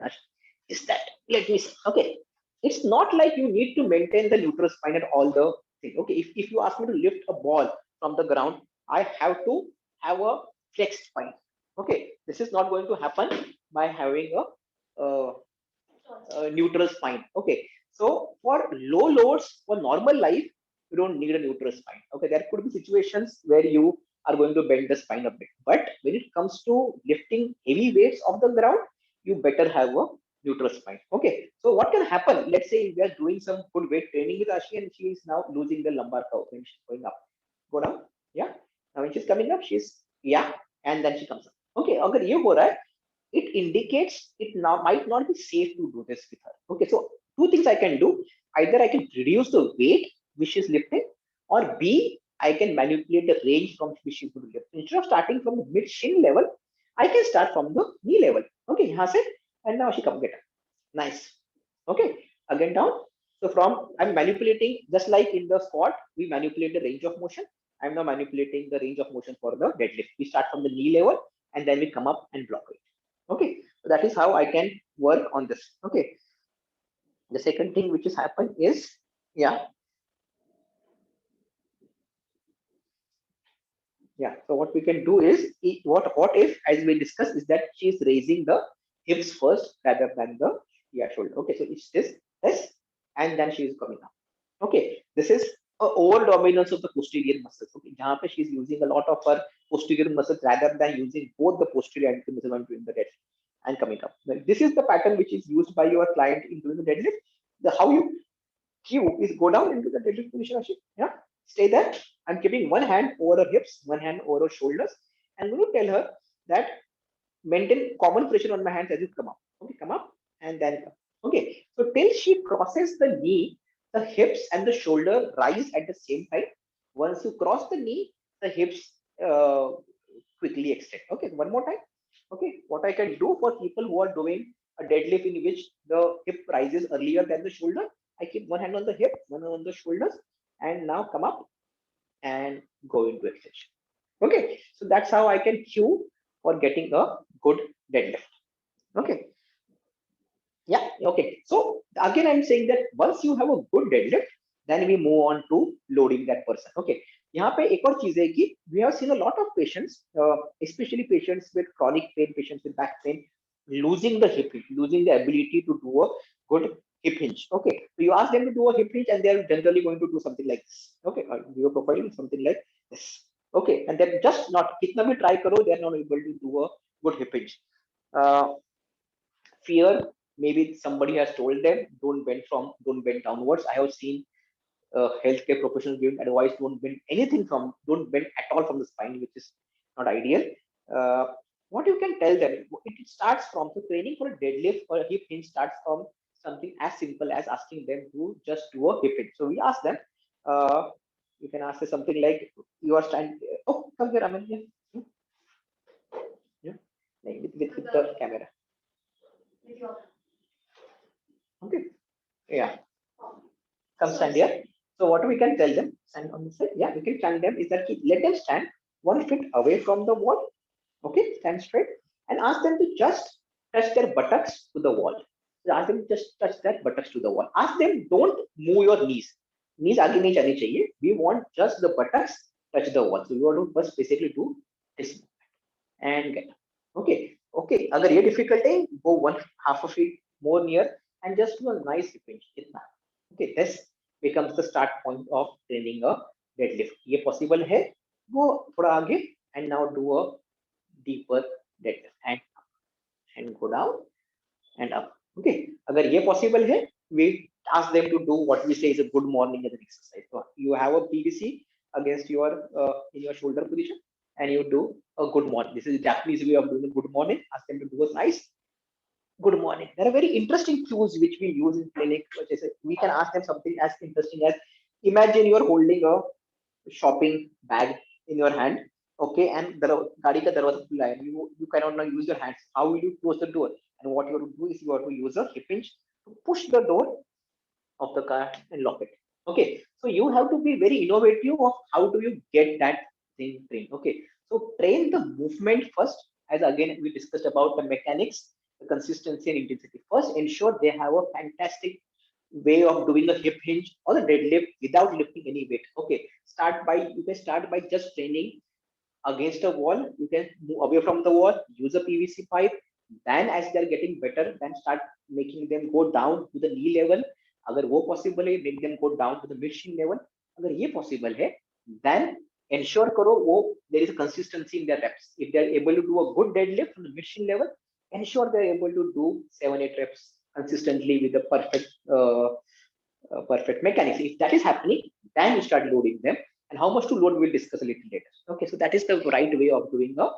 Is that, let me see. Okay, it's not like you need to maintain the neutral spine at all the thing. Okay, if you ask me to lift a ball from the ground, I have to have a flexed spine. Okay, this is not going to happen by having a neutral spine. Okay, so for low loads, for normal life, you don't need a neutral spine. Okay, there could be situations where you are going to bend the spine a bit, but when it comes to lifting heavy weights off the ground, you better have a neutral spine. Okay, so what can happen? Let's say we are doing some good weight training with Ashi and she is now losing the lumbar curve when she's going up. Go down, yeah. Now when she's coming up, she's, yeah, and then she comes up. Okay, agar ye ho raha hai, it indicates it now might not be safe to do this with her. Okay, so two things I can do. Either I can reduce the weight which is lifting, or B, I can manipulate the range from which she could lift. Instead of starting from the mid shin level, I can start from the knee level. Okay, यहाँ से, and now she come get up. Nice. Okay, again down. So from I'm manipulating just like in the squat, we manipulate the range of motion. I'm now manipulating the range of motion for the deadlift. We start from the knee level and then we come up and block it. Okay, so that is how I can work on this. Okay. The second thing which has happened is, yeah. So what we can do is, what if, as we discussed, is that she is raising the hips first rather than the shoulder. Okay, so it's this, and then she is coming up. Okay, this is a over dominance of the posterior muscles. Okay, jahan pe she is using a lot of her posterior muscles rather than using both the posterior and the muscle doing the deadlift and coming up. Now, this is the pattern which is used by your client in doing the deadlift. How you cue is go down into the deadlift position. Yeah, stay there. I'm keeping one hand over her hips, one hand over her shoulders. I'm going to tell her that maintain common pressure on my hands as you come up. Okay, come up and then come. Okay, so till she crosses the knee, the hips and the shoulder rise at the same time. Once you cross the knee, the hips quickly extend. Okay, one more time. Okay, what I can do for people who are doing a deadlift in which the hip rises earlier than the shoulder, I keep one hand on the hip, one hand on the shoulders, and now come up and go into extension. Okay, so that's how I can cue for getting a good deadlift. Okay. Yeah, okay. So again, I'm saying that once you have a good deadlift, then we move on to loading that person. Okay. यहाँ पे एक और चीज है कि we have seen a lot of patients, especially patients with chronic pain, patients with back pain, losing the hip hinge, losing the ability to do a good hip hinge. Okay, so you ask them to do a hip hinge and they are generally going to do something like this. Okay, your profile is something like this. Okay, and then just not kitna bhi try karo, they are not able to do a good hip hinge. Fear, maybe somebody has told them don't bend downwards. I have seen healthcare professionals giving advice, don't bend at all from the spine, which is not ideal. What you can tell them, it starts from the training for a deadlift or a hip hinge starts from something as simple as asking them to just do a hip hinge. So we ask them, you can ask them something like, you are standing, oh, come here, Aman, like with the camera. Okay, yeah, come stand here. So what we can tell them, stand on this side. Yeah, we can tell them is that let them stand 1 foot away from the wall. Okay, stand straight and ask them to just touch their buttocks to the wall. So ask them to just touch their buttocks to the wall. Ask them don't move your knees. Knees आगे नहीं जानी चाहिए. We want just the buttocks touch the wall. So you want to first basically do this and get up. Okay. Okay. अगर ये difficult है, go 1/2 of it more near and just do a nice hip hinge. Okay, this becomes the start point of training a deadlift. ये possible है, go थोड़ा आगे and now do a deeper deadlift and go down and up. Okay, अगर ये possible है, we ask them to do what we say is a good morning as an exercise. So you have a PVC against your in your shoulder position and you do a good morning. This is a Japanese way of doing a good morning. Ask them to do a nice good morning. There are very interesting cues which we use in clinic. We can ask them something as interesting as, imagine you're holding a shopping bag in your hand, okay, and the gaadi ka darwaza khula hai. You cannot now use your hands. How will you close the door? And what you have to do is you have to use a hip hinge to push the door of the car and lock it. Okay, so you have to be very innovative of how do you get that thing trained. Okay, so train the movement first, as again we discussed about the mechanics, the consistency and intensity. First, ensure they have a fantastic way of doing a hip hinge or a deadlift without lifting any weight. Okay, you can start by just training against a wall. You can move away from the wall, use a PVC pipe. Then as they're getting better, then start making them go down to the knee level. अगर वो possible है, make them go down to the mid shin level. अगर ये possible है, then ensure करो वो there is a consistency in their reps. If they are able to do a good deadlift from the mid shin level, ensure they are able to do 7-8 reps consistently with the perfect mechanics. If that is happening, then you start loading them. And how much to load we'll discuss a little later. Okay, so that is the right way of doing a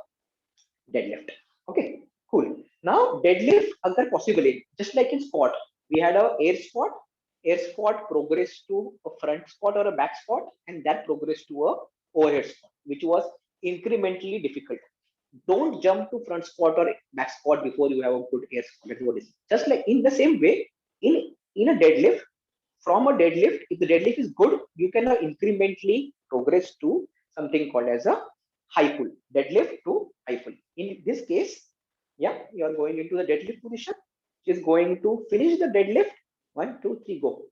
deadlift. Okay, cool. Now deadlift, agar possible, just like in squat, we had a air squat air squat progressed to a front squat or a back squat, and that progressed to a overhead squat, which was incrementally difficult. Don't jump to front squat or back squat before you have a good air squat. That's what it is. Just like in the same way, in a deadlift, from a deadlift, if the deadlift is good, you can incrementally progress to something called as a high pull. Deadlift to high pull. In this case, yeah, you are going into the deadlift position. She is going to finish the deadlift. 1, 2, 3, go.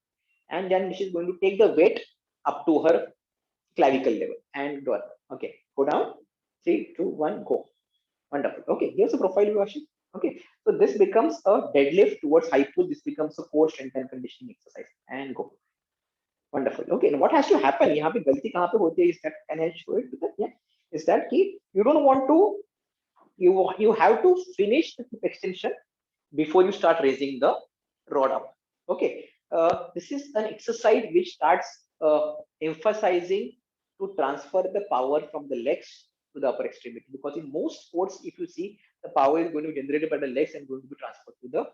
And then she is going to take the weight up to her clavicle level and do it. Okay, go down. 3, 2, 1, go. Wonderful. Okay, here's a profile view, Ashish. Okay, so this becomes a deadlift towards high pull. This becomes a core strength and conditioning exercise. And go. Wonderful. Okay, and what has to happen? यहाँ पे गलती कहाँ पे होती है? Is that, can I show it? Yeah, is that key? You don't want to. You have to finish the hip extension before you start raising the rod up. Okay, this is an exercise which starts emphasizing to transfer the power from the legs to the upper extremity, because in most sports, if you see, the power is going to be generated by the legs and going to be transferred to the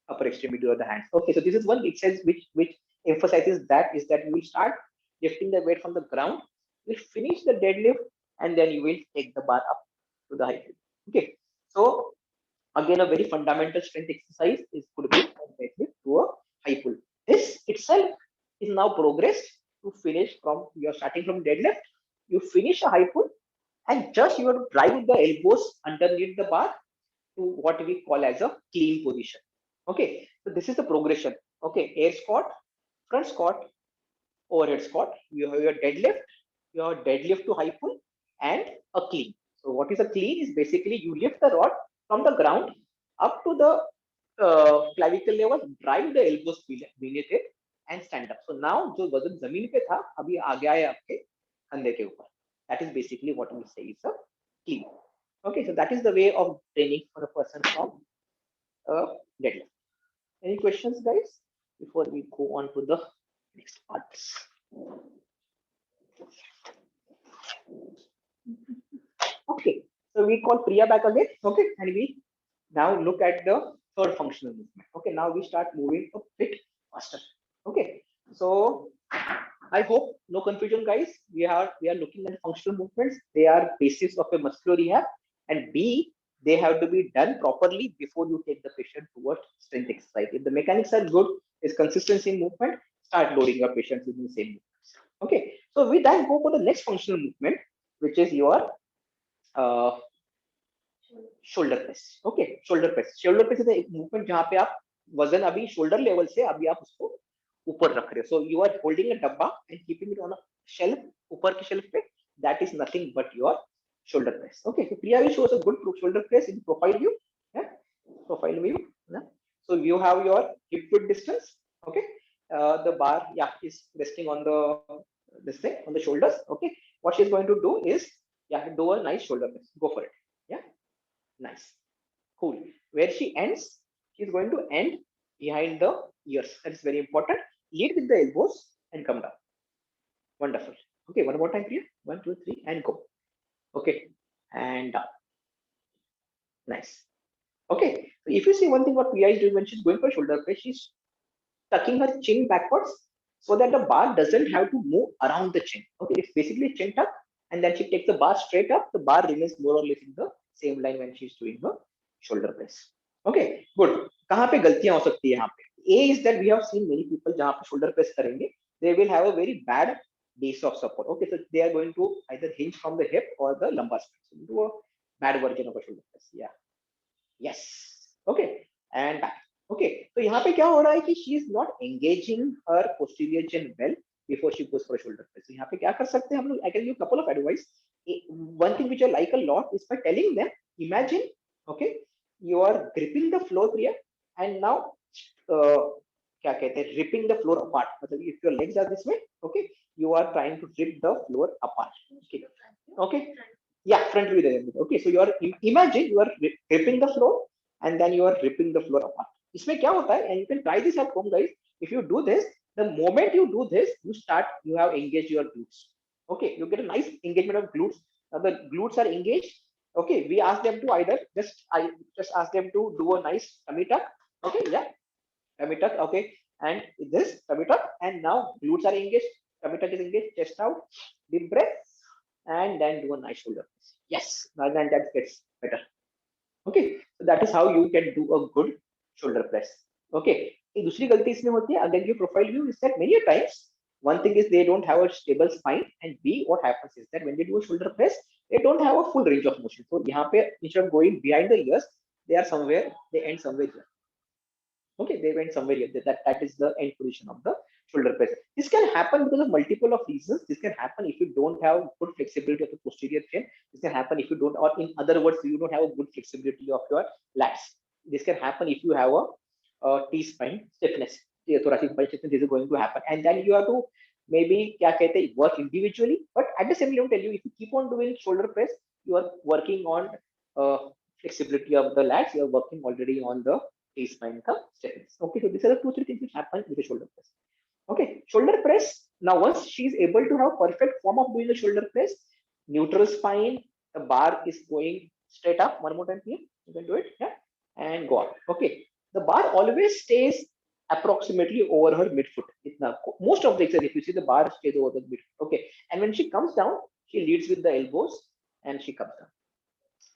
upper extremity or the hands. Okay, so this is one exercise which emphasizes that, is that you will start lifting the weight from the ground, you will finish the deadlift, and then you will take the bar up to the high pull. Okay, so again, a very fundamental strength exercise is could be from deadlift to a high pull. This itself is now progressed to finish from, you're starting from deadlift, you finish a high pull, and just you have to drive the elbows underneath the bar to what we call as a clean position. Okay, so this is the progression. Okay, air squat, front squat, overhead squat. You have your deadlift to high pull, and a clean. So what is a clean? Is basically you lift the rod from the ground up to the clavicle level, drive the elbows beneath it, and stand up. So now जो वजन जमीन पे था, अभी आ गया है आपके कंधे के ऊपर. That is basically what we say is a clean. Okay, so that is the way of training for a person from deadlift. Any questions, guys, before we go on to the next parts? Okay, so we call Priya back again. Okay, and we now look at the third functional movement. Okay, now we start moving a bit faster. Okay, so I hope no confusion, guys. We are looking at functional movements. They are basis of a muscular rehab, and B, they have to be done properly before you take the patient towards strength exercise. If the mechanics are good, is consistency in movement, start loading your patients with the same movements. Okay, so we then go for the next functional movement, which is your shoulder press. Okay, shoulder press. Shoulder press is a movement जहाँ पे आप वजन अभी shoulder level से अभी आप उसको ऊपर रख रहे हो. So you are holding a डब्बा and keeping it on a shelf, ऊपर के shelf पे. That is nothing but your shoulder press. Okay, so Priya will show us a good shoulder press in profile view. Yeah, profile view. Yeah. So you have your hip width distance. Okay, the bar, yeah, is resting on the this thing on the shoulders. Okay, what she's going to do is, yeah, do a nice shoulder press. Go for it. Yeah, nice, cool. Where she ends, she's going to end behind the ears. That is very important. Lead with the elbows and come down. Wonderful. Okay, one more time, Priya. 1, 2, 3, and go. Okay, and down. Nice. Okay, so if you see one thing what Priya is doing when she's going for shoulder press, she's tucking her chin backwards so that the bar doesn't have to move around the chin. Okay, it's basically chin tuck, and then she takes the bar straight up. The bar remains more or less in the same line when she's doing her shoulder press. Okay, good. कहाँ पे गलतियां हो सकती है यहाँ पे? A is that we have seen many people जहाँ पे shoulder press करेंगे, they will have a very bad base of support. Okay, so they are going to either hinge from the hip or the lumbar spine. So do a bad version of a shoulder press. Yeah. Yes. Okay. And back. Okay. तो यहाँ पे क्या हो रहा है कि she is not engaging her posterior chain well before she goes for a shoulder press. यहाँ पे क्या कर सकते हैं हम लोग? I can give you a couple of advice. One thing which I like a lot is by telling them, imagine, okay, you are gripping the floor here, and now क्या कहते हैं, ripping the floor apart. मतलब if your legs are this way, okay, you are trying to rip the floor apart. Okay. Okay. Yeah, front view there. Okay, so you are, imagine you are ripping the floor and then you are ripping the floor apart. इसमें क्या होता है, and you can try this at home, guys. If you do this, the moment you do this, you have engaged your glutes. Okay, you get a nice engagement of glutes. Now the glutes are engaged. Okay, we ask them to either I just ask them to do a nice tummy tuck. Okay, yeah, tummy tuck. Okay, and this, stub it up, and now glutes are engaged, tummy tuck is engaged, chest out, deep breath, and then do a nice shoulder press. Yes, now then that gets better. Okay, so that is how you can do a good shoulder press. Okay, एक दूसरी गलती इसमें होती है, again your profile view is that many times one thing is they don't have a stable spine, and B, what happens is that when they do a shoulder press, they don't have a full range of motion. So यहाँ पे instead of going behind the ears, they are somewhere, they end somewhere here. Okay, they went somewhere here. That is the end position of the shoulder press. This can happen because of multiple of reasons. This can happen if you don't have good flexibility of the posterior chain. This can happen if you don't, or in other words, you don't have a good flexibility of your lats. This can happen if you have a T-spine stiffness. Thoracic spine stiffness, this is going to happen, and then you have to maybe work individually. But at the same time, tell you, if you keep on doing shoulder press, you are working on flexibility of the lats. You are working already on the T-spine stiffness. Okay, so these are the 2-3 things which happen with the shoulder press. Okay, shoulder press. Now, once she is able to have perfect form of doing the shoulder press, neutral spine, the bar is going straight up. One more time here, you can do it, yeah, and go up. Okay, the bar always stays approximately over her midfoot. Most of the exercise, if you see, the bar stays over the midfoot. Okay, and when she comes down, she leads with the elbows and she comes down.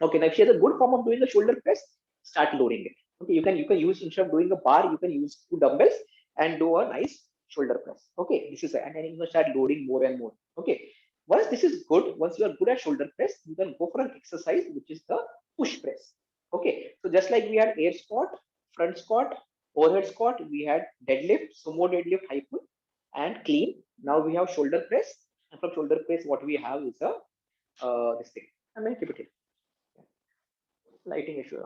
Okay, now if she has a good form of doing the shoulder press, start loading it. Okay, you can use, instead of doing a bar, you can use 2 dumbbells and do a nice shoulder press. Okay, this is, and then you can start loading more and more. Okay, once this is good, once you are good at shoulder press, you can go for an exercise which is the push press. Okay, so just like we had air squat, front squat, overhead squat, we had deadlift, sumo deadlift, high pull, and clean. Now we have shoulder press, and from shoulder press, what we have is a this thing. I mean, keep it here. Lighting issue.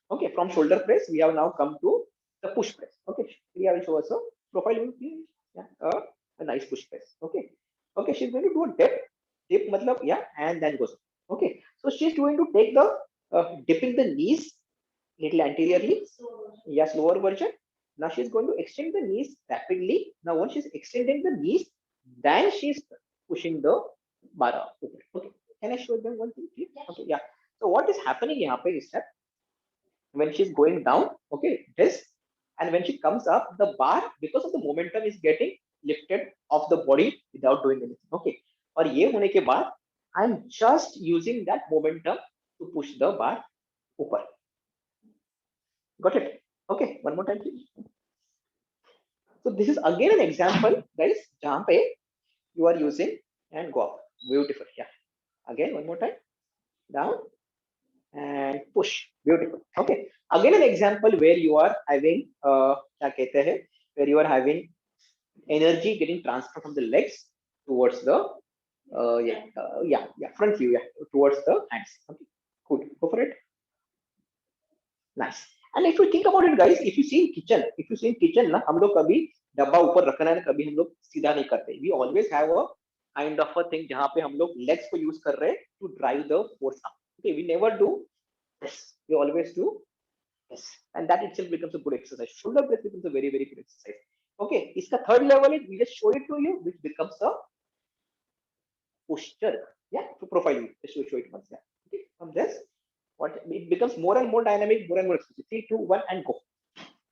Okay, from shoulder press, we have now come to the push press. Okay, Priya will show us a profile view. Yeah, a nice push press. Okay, okay, she's going to do a dip, matlab, yeah, and then goes. Okay, so she's going to take the dipping the knees little anteriorly. Yeah, slower version. Now she's going to extend the knees rapidly. Now once she's extending the knees, then she's pushing the bar up. Okay, can I show them one thing, please? Okay, yeah. So what is happening here is that when she's going down, okay, this, and when she comes up, the bar, because of the momentum, is getting lifted off the body without doing anything. Okay, और ये होने के बाद, I'm just using that momentum to push the bar ऊपर. Got it? Okay, one more time, please. So this is again an example, guys, जहाँ पे you are using and go up. Beautiful. Yeah. Again, one more time. Down and push. Beautiful. Okay, again an example where you are having क्या कहते हैं, where you are having energy getting transferred from the legs towards the front view, towards the hands. Okay, good, go for it. Nice. And if you think about it, guys, if you see in kitchen ना, हम लोग कभी डब्बा ऊपर रखना है ना, कभी हम लोग सीधा नहीं करते. We always have a kind of a thing जहाँ पे हम लोग legs को use कर रहे हैं to drive the force up. Okay, we never do this. We always do this, and that itself becomes a good exercise. Shoulder press becomes a very, very good exercise. Okay, इसका third level is we just show it to you, which becomes a posture. Yeah, to profile you. Just show it once. Yeah. Okay, from this, what it becomes more and more dynamic, more and more exercise. 3, 2, 1, and go.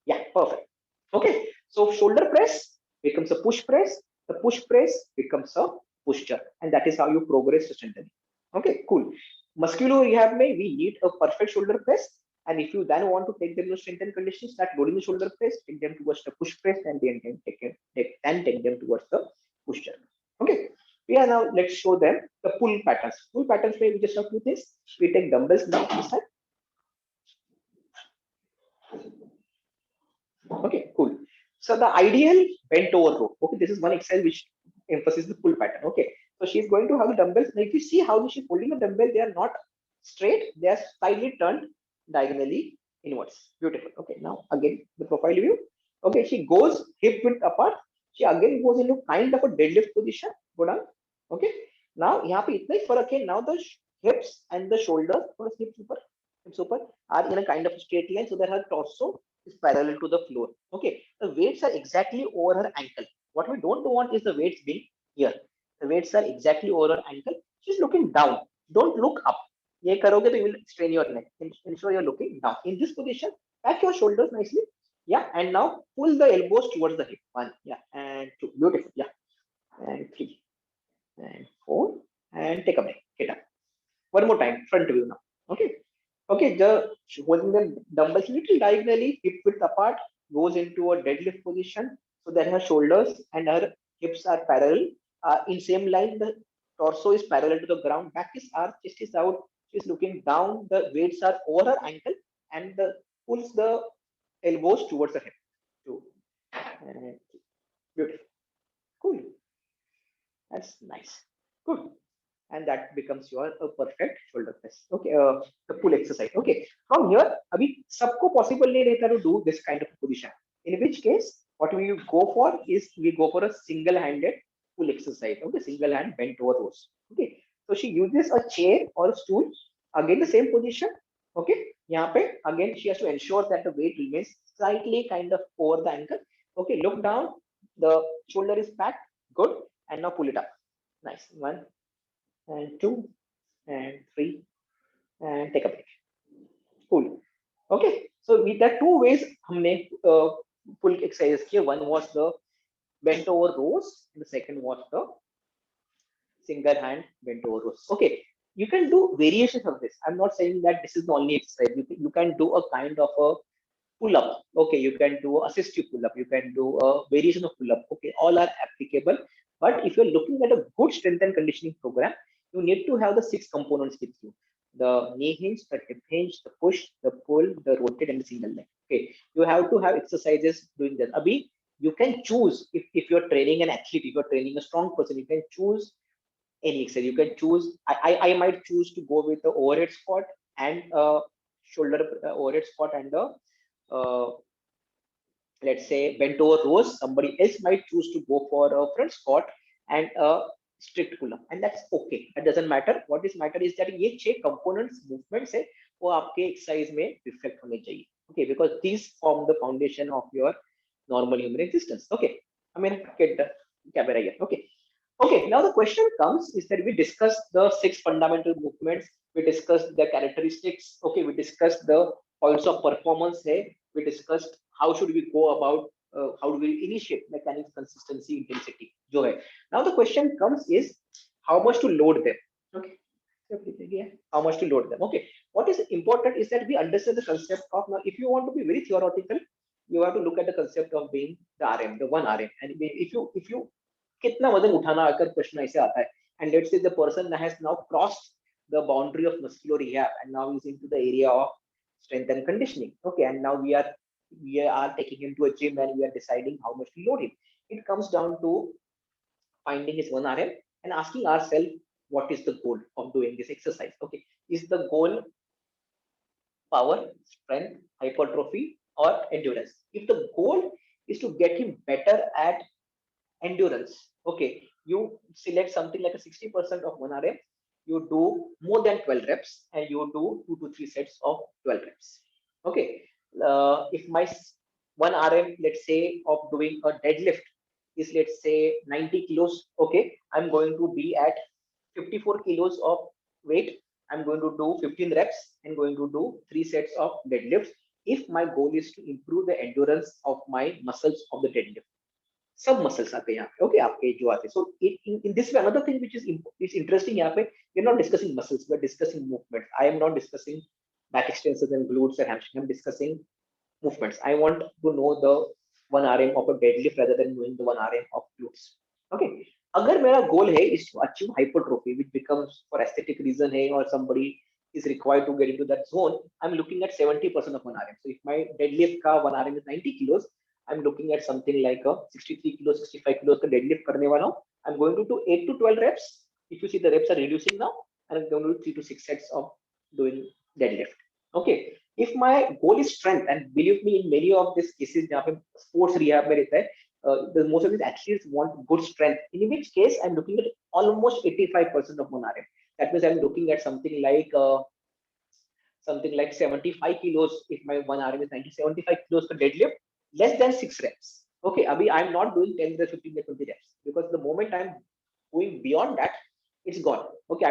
Yeah, perfect. Okay, so shoulder press becomes a push press. The push press becomes a posture, and that is how you progress to strengthening. Okay, cool. Muscular rehab mein we need a perfect shoulder press, and if you then want to take them to strengthen conditions, start loading the shoulder press, take them towards the push press, and then take them towards the posture. Okay, yeah. Now let's show them the pull patterns. Pull patterns where we just have 2 things. We take dumbbells now this side. Okay, cool. So the ideal bent over row. Okay, this is one exercise which emphasizes the pull pattern. Okay, so she's going to have the dumbbells. Now, if you see how she's holding the dumbbell, they are not straight; they are slightly turned diagonally inwards. Beautiful. Okay, now again the profile view. Okay, she goes hip width apart. She again goes into kind of a deadlift position. Go down. Okay, now यहाँ पे इतना ही फर्क है. Now the hips and the shoulders, hips ऊपर are in a kind of straight line, so that her torso is parallel to the floor. Okay, the weights are exactly over her ankle. What we don't want is the weights being here. The weights are exactly over her ankle. She's looking down. Don't look up. ये करोगे तो you will strain your neck. Ensure you're looking down. In this position, back your shoulders nicely. Yeah, and now pull the elbows towards the hip. 1, yeah, and 2, beautiful, yeah, and 3, and 4, and take a break, get up. One more time, front view now. Okay, okay, holding the dumbbells little diagonally, hip width apart, goes into a deadlift position, so that her shoulders and her hips are parallel. In same line, the torso is parallel to the ground, back is arched, chest is out, she's looking down, the weights are over her ankle, and the pulls the elbows towards the hip. 2, and beautiful, cool, that's nice, good. And that becomes your perfect shoulder press. Okay, the pull exercise. Okay, from here, abhi sabko possible nahi rehta to do this kind of position. In which case, what we go for is we go for a single-handed pull exercise. Okay, single hand bent over rows. Okay, so she uses a chair or a stool. Again, the same position. Okay, यहाँ पे again she has to ensure that the weight remains slightly kind of over the ankle. Okay, look down. The shoulder is back. Good, and now pull it up. Nice. 1, and 2, and 3, and take a break. Cool. Okay, so we there are 2 ways हमने pull exercise किए. One was the bent over rows, and the second was the single hand bent over rows. Okay, you can do variations of this. I'm not saying that this is the only exercise. You can do a kind of a pull up. Okay, you can do assistive pull up. You can do a variation of pull up. Okay, all are applicable. But if you're looking at a good strength and conditioning program, you need to have the 6 components with you: the knee hinge, the hip hinge, the push, the pull, the rotate, and the single leg. Okay, you have to have exercises doing that. Abhi, you can choose if you're training an athlete, if you're training a strong person, you can choose any exercise. You can choose. I might choose to go with the overhead squat and shoulder overhead squat and the let's say bent over rows. Somebody else might choose to go for a front squat and a strict pull up, and that's okay. That doesn't matter. What is matter is that ये 6 components movements है वो आपके exercise में reflect होने चाहिए. Okay, because these form the foundation of your normal human existence. Okay, I mean get the camera here. Okay. Okay, now the question comes is that we discussed the 6 fundamental movements, we discussed the characteristics, okay, we discussed the points of performance here, we discussed how should we go about, how do we initiate mechanics, consistency, intensity. Jo hai. Now the question comes is how much to load them, okay, how much to load them. Okay, what is important is that we understand the concept of, now if you want to be very theoretical, you have to look at the concept of being the RM, the 1 RM, and if you कितना वजन उठाना अगर प्रश्न ऐसे आता है, and let's say the person has now crossed the boundary of muscular rehab and now is into the area of strength and conditioning. Okay, and now we are taking him to a gym and we are deciding how much to load him. It comes down to finding his 1 RM and asking ourselves what is the goal of doing this exercise. Okay, is the goal power, strength, hypertrophy, or endurance? If the goal is to get him better at endurance, okay, you select something like a 60% of 1 RM, you do more than 12 reps and you do 2 to 3 sets of 12 reps. Okay, if my 1 RM, let's say, of doing a deadlift is, let's say, 90 kilos, okay, I'm going to be at 54 kilos of weight. I'm going to do 15 reps and going to do 3 sets of deadlifts if my goal is to improve the endurance of my muscles of the deadlift. सब muscles आते हैं यहाँ पे, okay, आपके जो आते हैं. So in this way another thing which is interesting, यहाँ पे we are not discussing muscles, we are discussing movement. I am not discussing back extensions and glutes and hamstring. I am discussing movements. I want to know the 1 RM of a deadlift rather than knowing the 1 RM of glutes. Okay, अगर मेरा goal है is to achieve hypertrophy, which becomes for aesthetic reason है, or somebody is required to get into that zone, I'm looking at 70% of 1 RM. So if my deadlift का 1 RM is 90 kilos, I'm looking at something like a 63 kilos, 65 kilos का deadlift करने वाला हूँ. I'm going to do 8 to 12 reps. If you see the reps are reducing now, and I'm going to do 3 to 6 sets of doing deadlift. Okay, if my goal is strength, and believe me, in many of these cases जहाँ पे sports rehab में रहता है, the most of these athletes want good strength. In which case, I'm looking at almost 85% of 1 RM. That means I'm looking at something like 75 kilos. If my 1 RM is 75 kilos for deadlift, less than 6 reps. Okay, abhi I'm not doing 10 to 15 to 20 reps, because the moment I'm going beyond that, it's gone. Okay,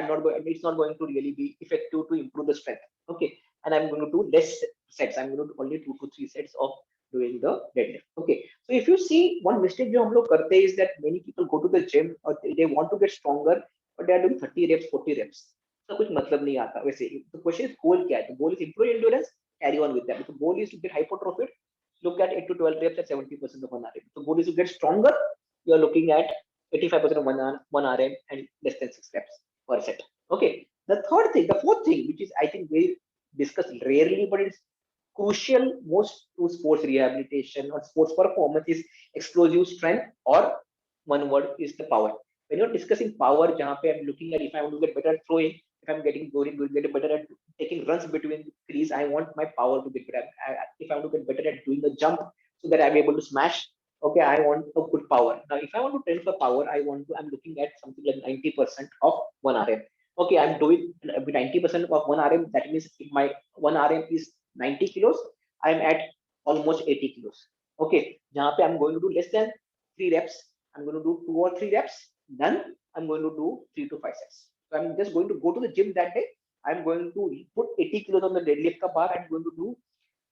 it's not going to really be effective to improve the strength. Okay, and I'm going to do less sets. I'm going to do only 2 to 3 sets of doing the deadlift. Okay, so if you see one mistake jo hum log karte is that many people go to the gym or they want to get stronger but they are doing 30 reps 40 reps, so kuch matlab nahi aata वैसे. The question is goal kya hai? The goal is improve endurance, carry on with that. The goal is to get hypertrophy, look at 8 to 12 reps at 70% of 1 RM. The goal is to get stronger, you are looking at 85% of 1 RM and less than 6 reps per set. Okay, the fourth thing which is I think very discussed rarely but it's crucial most to sports rehabilitation or sports performance is explosive strength, or one word is the power. When you're discussing power, jahan pe I'm looking at if I want to get better at throwing, if I'm getting better at taking runs between the crease, I want my power to get better. If I want to get better at doing a jump so that I'm able to smash, okay, I want a good power. Now, if I want to train for power, I'm looking at something like 90% of 1 RM. Okay, I'm doing 90% of 1 RM. That means if my 1 RM is 90 kilos, I'm at almost 80 kilos. Okay, jahan pe I'm going to do less than 3 reps, I'm going to do 2 or 3 reps, then I'm going to do 3 to 5 sets. So I'm just going to go to the gym that day. I'm going to put 80 kilos on the deadlift ka bar. I'm going to do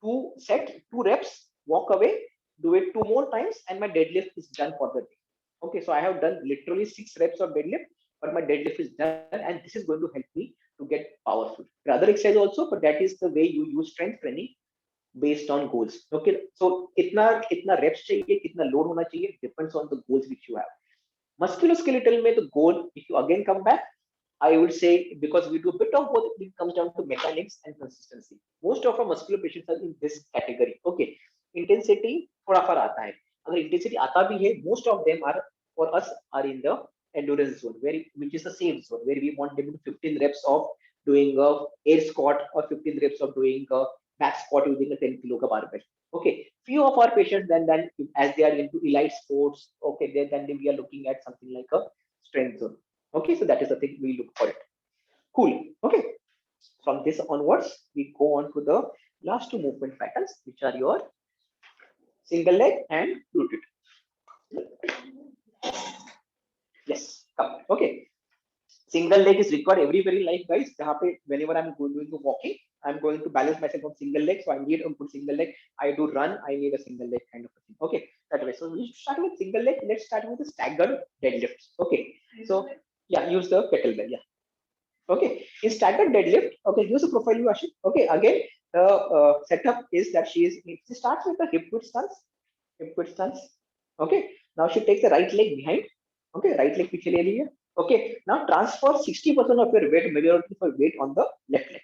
2 reps, walk away, do it 2 more times, and my deadlift is done for the day. Okay, so I have done literally 6 reps of deadlift, but my deadlift is done, and this is going to help me to get powerful. There are other exercise also, but that is the way you use strength training based on goals. Okay, so kitna reps chahiye, kitna load hona chahiye depends on the goals which you have. Musculoskeletal mein the goal, if you again come back, I would say, because we do a bit of both, it comes down to mechanics and consistency. Most of our muscular patients are in this category. Okay, intensity thoda far aata hai. Agar intensity aata bhi hai, most of them are for us are in the endurance zone, which is the safe zone, where we want them to 15 reps of doing a air squat or 15 reps of doing a back squat using a 10 kilo ka barbell. Okay, few of our patients then as they are into elite sports, okay, then we are looking at something like a strength zone. Okay, so that is the thing we look for it. Cool. Okay, from this onwards we go on to the last 2 movement patterns, which are your single leg and glute. Yes, come. Okay, single leg is required everywhere in life, guys. Whenever I'm doing the walking, I'm going to balance myself on single leg, so I need a good single leg. I do run, I need a single leg kind of a thing. Okay, that way. So we start with single leg. Let's start with the staggered deadlifts. Okay, so yeah, use the kettlebell. Yeah. Okay, in staggered deadlift, okay, use a profile view, Ashik. Okay, again, the setup is that she starts with the hip width stance. Okay, now she takes the right leg behind. Okay, right leg piche le liye. Okay, now transfer 60% of your weight, majority of your weight on the left leg.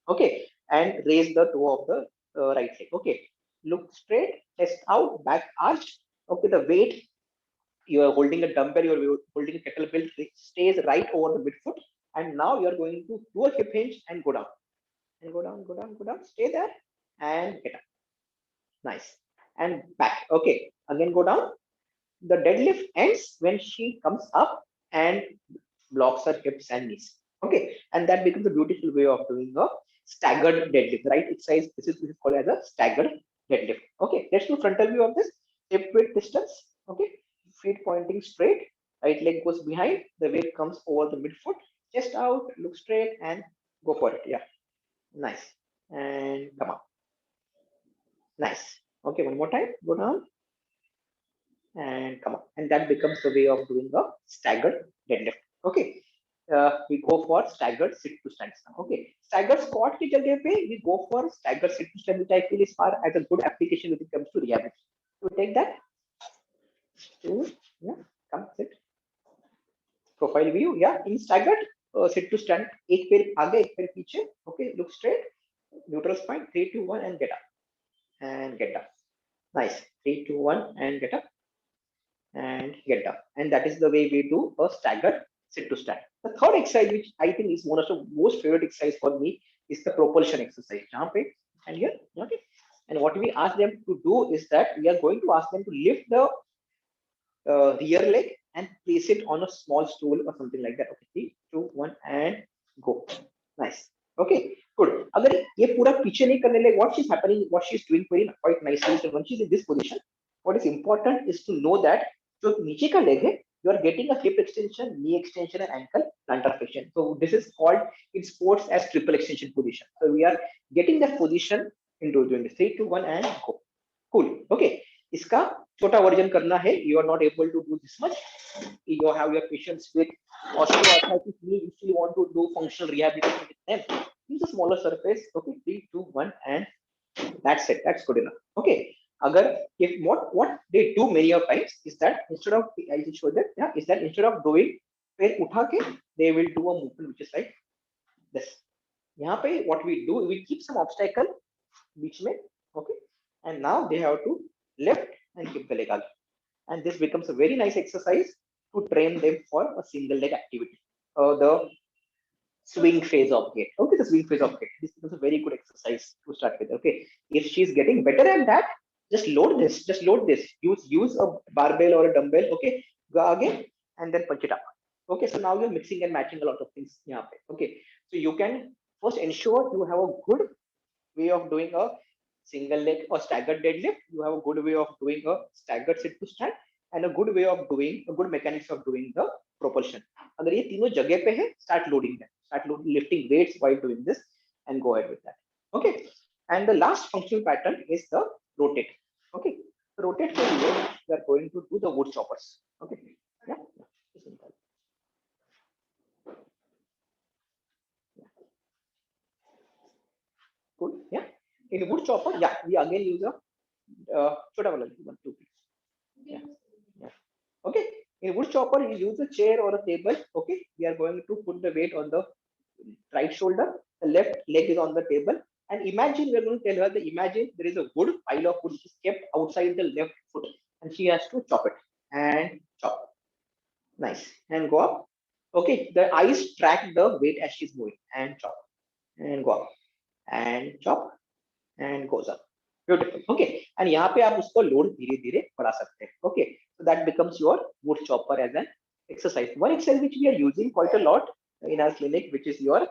Okay, and raise the toe of the right leg. Okay, look straight, chest out, back arched. Okay, the weight, you are holding a dumbbell, you are holding a kettlebell, stays right over the midfoot, and now you are going to do a hip hinge and go down, and go down, stay there and get up. Nice, and back. Okay, again go down. The deadlift ends when she comes up and blocks her hips and knees. Okay, and that becomes a beautiful way of doing a staggered deadlift. Right exercise. This is called as a staggered deadlift. Okay, let's do frontal view of this. Hip width distance. Okay, feet pointing straight. Right leg goes behind. The weight comes over the midfoot. Chest out. Look straight and go for it. Yeah, nice. And come up. Nice. Okay, one more time. Go down and come up, and that becomes the way of doing a staggered deadlift. Okay, we go for staggered sit to stand. Okay, staggered squat ki jagah pe we go for staggered sit to stand, which I feel is far as a good application when it comes to rehabilitation. So take that. Yeah, come sit. Profile view. Yeah, in staggered sit to stand, ek pair aage, ek pair piche. Okay, look straight, neutral spine, 3, 2, 1, and get up and get down. Nice, 3, 2, 1, and get up and get down. And that is the way we do a staggered sit to stand. The third exercise, which I think is one of the most favorite exercise for me, is the propulsion exercise. And here, okay. And what we ask them to do is that we are going to ask them to lift the rear leg and place it on a small stool or something like that. Okay, 3, 2, 1, and go. Nice. Okay, good. Agar ye pura piche nahi karne lage, what is happening, what she is doing very quite nicely. So when she is in this position, what is important is to know that jo niche ka leg hai, you are getting a hip extension, knee extension, and ankle plantar flexion. So this is called in sports as triple extension position. So we are getting that position into doing this. 3, 2, 1, and go. cool. Okay, इसका छोटा version करना है, you are not able to do this much, you have your patients with osteoarthritis, you usually want to do functional rehabilitation with them, use a smaller surface. Okay, 3 2 1 and that's it, that's good enough. Okay, agar if what they do many of times is that instead of, I will show that, yeah, is that instead of doing पैर उठा के they will do a movement which is like this. यहाँ पे what we do, we keep some obstacle बीच में. Okay, and now they have to lift and keep the leg out, and this becomes a very nice exercise to train them for a single leg activity. The swing phase of gait. Okay, the swing phase of gait. This becomes a very good exercise to start with. Okay, if she's getting better at that, just load this. Just load this. Use a barbell or a dumbbell. Okay, go again and then punch it up. Okay, so now you're mixing and matching a lot of things. Yeah. Okay, so you can first ensure you have a good way of doing a single leg or staggered deadlift. You have a good way of doing a staggered sit to stand, and a good way of doing a good mechanics of doing the propulsion. अगर ये तीनों जगह पे है, start loading them, lifting weights while doing this, and go ahead with that. Okay, and the last functional pattern is the rotate. Okay, rotate के लिए we are going to do the wood choppers. Okay, yeah. Cool. Yeah. In wood chopper, yeah, we again use a छोटा वाला 1 2 please. Yeah. Yeah. Okay. In wood chopper, you use a chair or a table. Okay. We are going to put the weight on the right shoulder. The left leg is on the table. And imagine, we are going to tell her that imagine there is a wood, pile of wood which is kept outside the left foot, and she has to chop it and chop. Nice. And go up. Okay. The eyes track the weight as she's moving, and chop and go up and chop and goes up. Beautiful. Okay, and यहाँ पे आप उसको load धीरे धीरे बढ़ा सकते हैं. Okay, so that becomes your wood chopper as an exercise. One exercise which we are using quite a lot in our clinic, which is your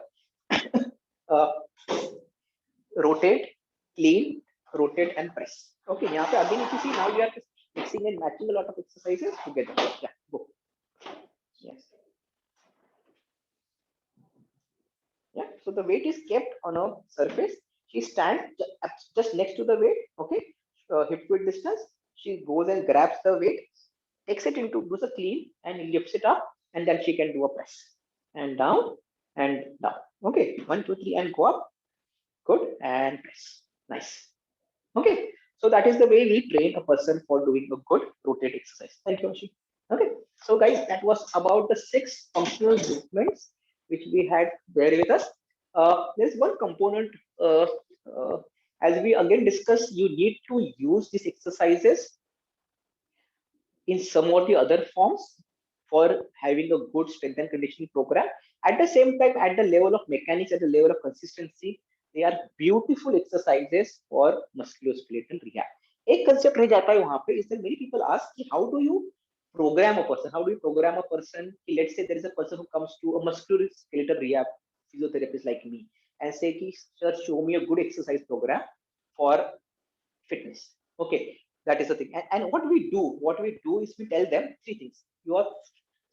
rotate, clean, rotate and press. Okay, यहाँ पे again if you see now we are mixing and matching a lot of exercises together. Yeah, go. Yes. Yeah, so the weight is kept on a surface. She stands just next to the weight. Okay, hip width distance. She goes and grabs the weight, takes it into, does a clean and lifts it up, and then she can do a press and down and down. Okay, 1 2 3 and go up. Good, and press. Nice. Okay, so that is the way we train a person for doing a good rotate exercise. Thank you, Ashi. Okay, so guys, that was about the 6 functional movements which we had there with us. There's one component, as we again discussed, you need to use these exercises in some or the other forms for having a good strength and conditioning program. At the same time, at the level of mechanics, at the level of consistency, they are beautiful exercises for musculoskeletal rehab. एक concept रह जाता है वहाँ पे, is that many people ask कि how do you program a person? How do you program a person? Let's say there is a person who comes to a musculoskeletal rehab physiotherapist like me and say, sir, show me a good exercise program for fitness. Okay, that is the thing. And what we do is we tell them 3 things. Your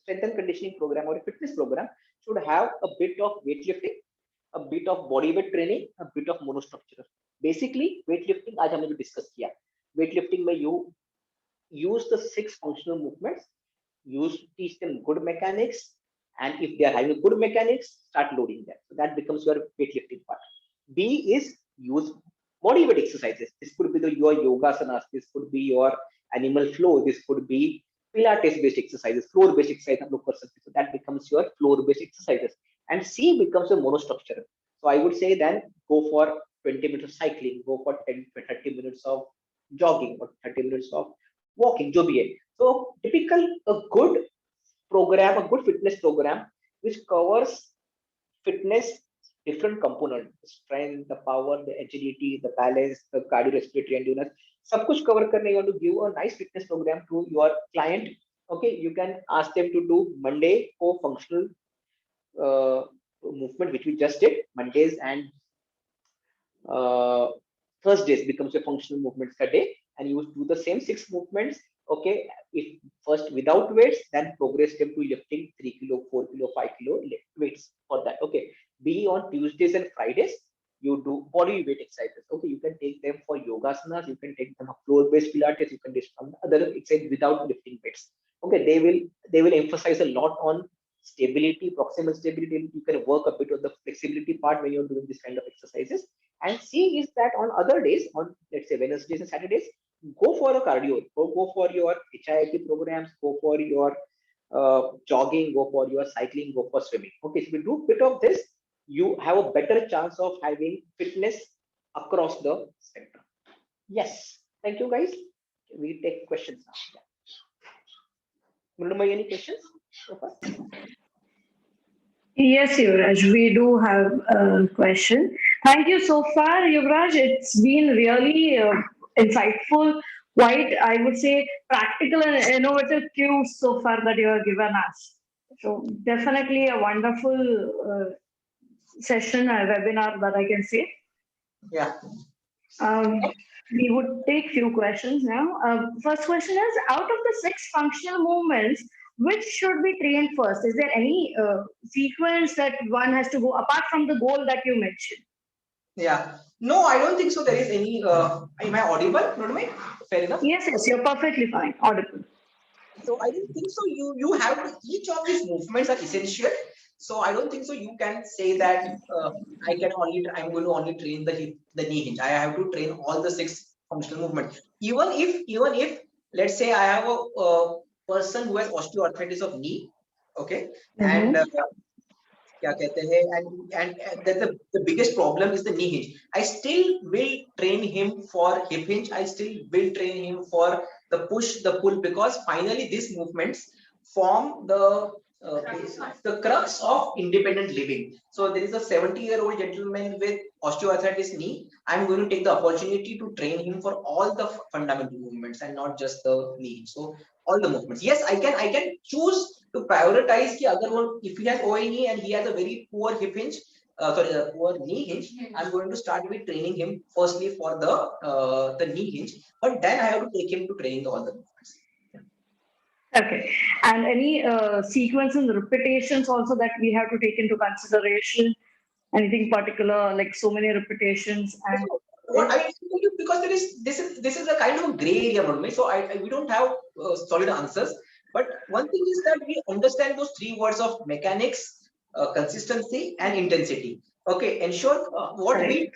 strength and conditioning program or a fitness program should have a bit of weightlifting, a bit of body weight training, a bit of monostructure. Basically, weightlifting आज हमने जो discuss किया. Weightlifting में you use the 6 functional movements, teach them good mechanics, and if they are having good mechanics, start loading them. So that becomes your weightlifting part. B is use body weight exercises. This could be your yoga asanas, this could be your animal flow, this could be Pilates based exercises, floor based exercises. So that becomes your floor based exercises. And C becomes a monostructure. So I would say then go for 20 minutes of cycling, go for 30 minutes of jogging, or 30 minutes of walking, jo bhi hai. So typical a good program, a good fitness program which covers fitness, different component, the strength, the power, the agility, the balance, the cardiorespiratory endurance, सब कुछ cover करने. You want to give a nice fitness program to your client. Okay, you can ask them to do Monday for functional movement, which we just did. Mondays and Thursdays becomes a functional movements a day, and you do the same 6 movements. Okay, if first without weights, then progress them to lifting 3 kilo, 4 kilo, 5 kilo weights for that. Okay, be on Tuesdays and Fridays. you do body weight exercises. Okay, you can take them for yogasanas, you can take them for floor-based Pilates, you can take some other exercise without lifting weights. Okay, they will emphasize a lot on stability, proximal stability. You can work a bit on the flexibility part when you're doing this kind of exercises. And see is that on other days, on let's say Wednesdays and Saturdays, go for a cardio, go for your HIIT programs, go for your jogging, go for your cycling, go for swimming. Okay, so we do bit of this, you have a better chance of having fitness across the spectrum. Yes, thank you guys. We take questions now. Mrunmayya, any questions so far? Yes, Yuvraj, we do have a question. Thank you so far, Yuvraj. It's been really insightful, quite, I would say, practical and innovative cues so far that you have given us. So definitely a wonderful session, a webinar that I can say. Yeah. We would take few questions now. First question is, out of the 6 functional movements, which should be trained first? Is there any sequence that one has to go apart from the goal that you mentioned? Yeah. No, I don't think so. There is any. Am I audible? Not fair enough. Yes, you're perfectly fine. Audible. So I don't think so. You have to, each of these movements are essential. So I don't think so. You can say that I'm going to only train the knee hinge. I have to train all the 6 functional movements. Even if let's say I have a person who has osteoarthritis of knee, okay, and क्या कहते हैं, and the biggest problem is the knee hinge. I still will train him for hip hinge. I still will train him for the push, the pull, because finally these movements form the crux of independent living. So there is a 70-year-old gentleman with osteoarthritis knee. I'm going to take the opportunity to train him for all the fundamental movements and not just the knee. So all the movements. Yes, I can choose to prioritize ki agar wo, if he has OA knee and he has a very poor hip hinge, poor knee hinge, I'm going to start with training him firstly for the knee hinge, but then I have to take him to training all the movements. Okay. And any sequence and repetitions also that we have to take into consideration? Anything particular, like so many repetitions? And what I because this is a kind of a gray area, so we don't have solid answers. But one thing is that we understand those 3 words of mechanics, consistency, and intensity. Okay, ensure what we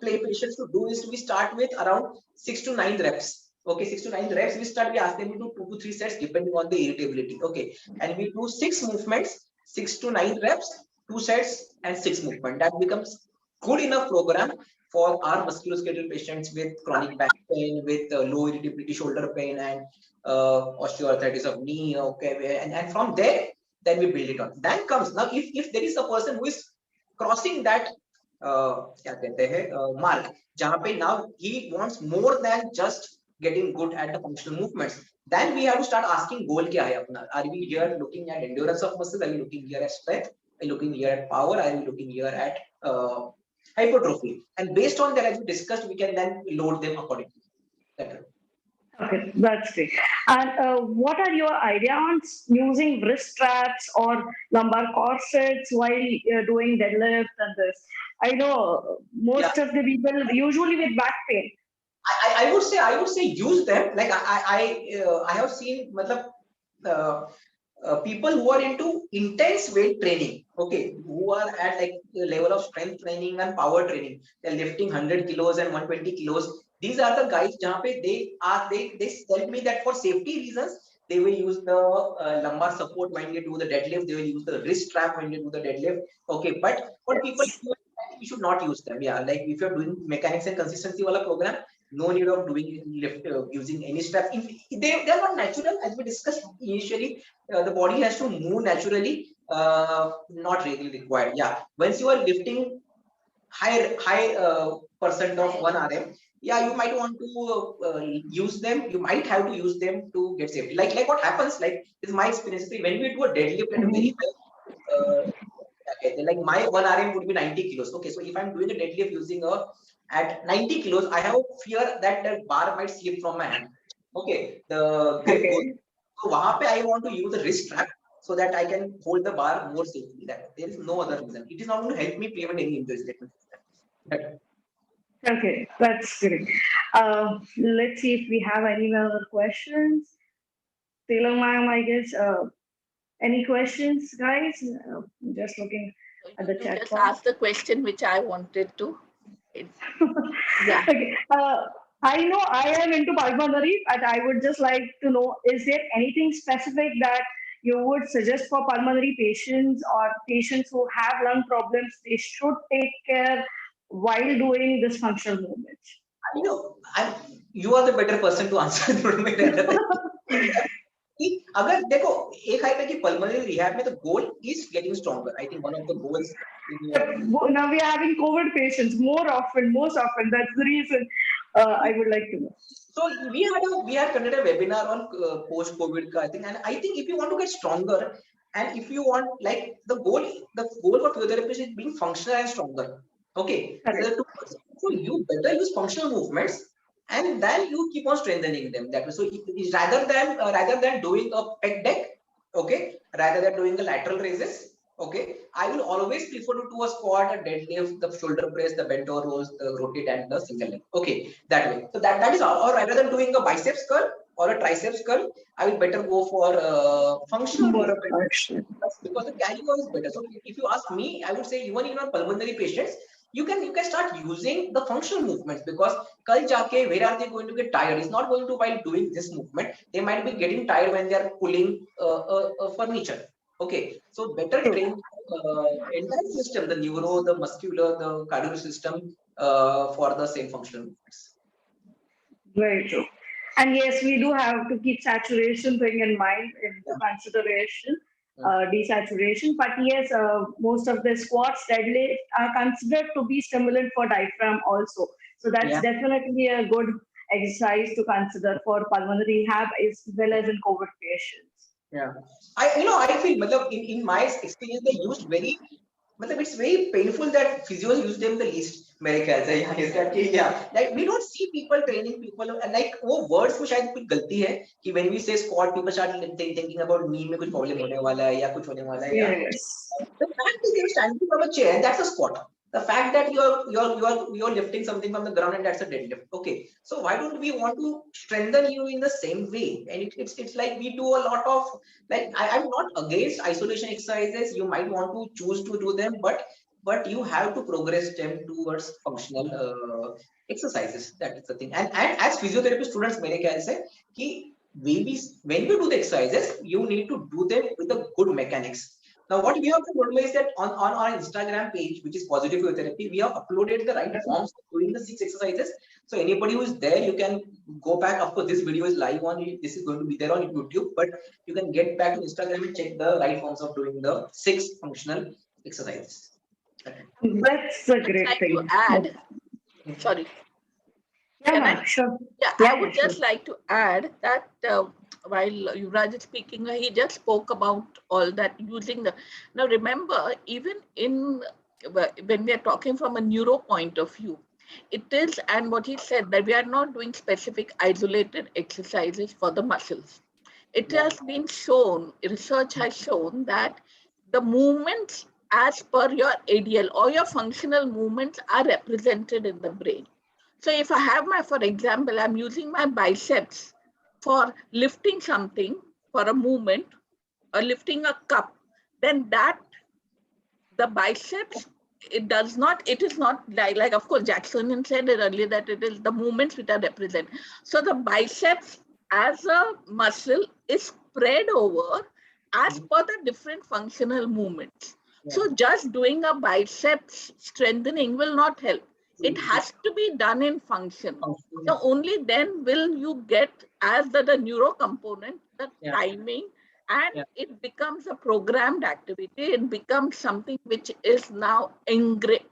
play patients to do is we start with around 6 to 9 reps. Okay, 6 to 9 reps. We ask them to do 2 to 3 sets depending on the irritability. Okay, and we do 6 movements, 6 to 9 reps, 2 sets, and 6 movements. That becomes good enough program for our musculoskeletal patients with chronic back pain, with low irritability shoulder pain, and osteoarthritis of knee. Okay, and from there, then we build it on. Then comes now if there is a person who is crossing that mark, jahan pe now he wants more than just getting good at the functional movements, then we have to start asking goal kya hai apna. Are we here looking at endurance of muscle? Are we looking here at strength? Are we looking here at power? Are we looking here at hypertrophy? And based on that, as we discussed, we can then load them accordingly. okay, that's great. And what are your idea on using wrist straps or lumbar corsets while doing deadlift and this? I know most of the people usually with back pain. I would say use them. Like I have seen people who are into intense weight training, okay, who are at like the level of strength training and power training. They're lifting 100 kilos and 120 kilos. These are the guys jahan pe they tell me that for safety reasons they will use the lumbar support when they do the deadlift. They will use the wrist strap when they do the deadlift. Okay, but for people we should not use them. Yeah, like if you're doing mechanics and consistency wala program, no need of doing lift using any strap. They're not natural, as we discussed initially. The body has to move naturally, not really required. Yeah, once you are lifting high percent of 1 RM, yeah, you might want to use them. You might have to use them to get safety. Like what happens, like is my experience, when we do a deadlift at a very high, like my 1 RM would be 90 kilos. Okay, so if I'm doing a deadlift using at 90 kilos, I have fear that the bar might slip from my hand. Okay, the grip goes. So wahan pe I want to use a wrist strap so that I can hold the bar more safely. That there is no other reason. It is not going to help me prevent any injuries. Okay, that's great. Let's see if we have any other questions. Telang ma'am, I guess. Any questions, guys? Just looking at the You chat just box. asked the question which I wanted to. Yeah. Okay. I know I am into pulmonary, but I would just like to know, is there anything specific that you would suggest for pulmonary patients or patients who have lung problems they should take care while doing this functional movement? You know, you are the better person to answer. कि अगर देखो एक है कि pulmonary rehab में the goal is getting stronger. I think one of the goals in your Now we are having COVID patients most often. That's the reason I would like to know. so we had conducted a webinar on post COVID I think, and I think if you want to get stronger and if you want like the goal for physiotherapy is being functional and stronger. Okay, Correct. so you better use functional movements and then you keep on strengthening them that way. So rather than doing a pec deck, okay, rather than doing the lateral raises, okay, I will always prefer to do a squat, a deadlift, the shoulder press, the bent over rows, the rotate and the single leg. Okay, that way. So that is all. Or rather than doing a biceps curl or a triceps curl, I will better go for functional More of movement. action. Because the cardio is better. So if you ask me, I would say even in our pulmonary patients, you can start using the functional movements because kal jaake where are they going to get tired? It's not going to while doing this movement. They might be getting tired when they are pulling furniture. Okay, so better train entire system, the neuro, the muscular, the cardiovascular system for the same functional movements. Very true. And yes, we do have to keep saturation thing in mind in the consideration, desaturation. But yes, most of the squats, deadlift are considered to be stimulant for diaphragm also. So that's definitely a good exercise to consider for pulmonary rehab as well as in COVID patients. Yeah, I feel in my experience they used very it's very painful that physios use them the least. मेरे ख्याल से is that like we don't see people training people and like वो words में शायद कुछ गलती है कि when we say squat people start thinking about knee में कुछ problem होने वाला है या कुछ होने वाला है या the fact is you're standing from a chair and that's a squat. The fact that you're lifting something from the ground and that's a deadlift. Okay, so why don't we want to strengthen you in the same way? And it's like we do a lot of like I'm not against isolation exercises. You might want to choose to do them, but you have to progress them towards functional exercises. That is the thing. And as physiotherapy students, मेरे ख्याल से कि when we do the exercises, you need to do them with a good mechanics. Now, what we have to do is that on our Instagram page, which is Positive Physiotherapy, we have uploaded the right forms doing the 6 exercises. So anybody who is there, you can go back. Of course, this video is live on. This is going to be there on YouTube, but you can get back to Instagram and check the right forms of doing the 6 functional exercises. That's a great Like thing. to add, sorry. Yeah, sure. Yeah, I would just like to add that while Yuvraj is speaking, he just spoke about all that using the. Now remember, even in when we are talking from a neuro point of view, it is, and what he said, that we are not doing specific isolated exercises for the muscles. It has been shown, research has shown that the movements as per your ADL or your functional movements are represented in the brain. So if I have for example, I'm using my biceps for lifting something for a movement or lifting a cup, then that the biceps, it is not like of course, Jackson said it earlier that it is the movements which are represented. So the biceps as a muscle is spread over as per the different functional movements. So just doing a biceps strengthening will not help. It has to be done in function. So only then will you get as the neuro component, the timing, and it becomes a programmed activity. It becomes something which is now ingrained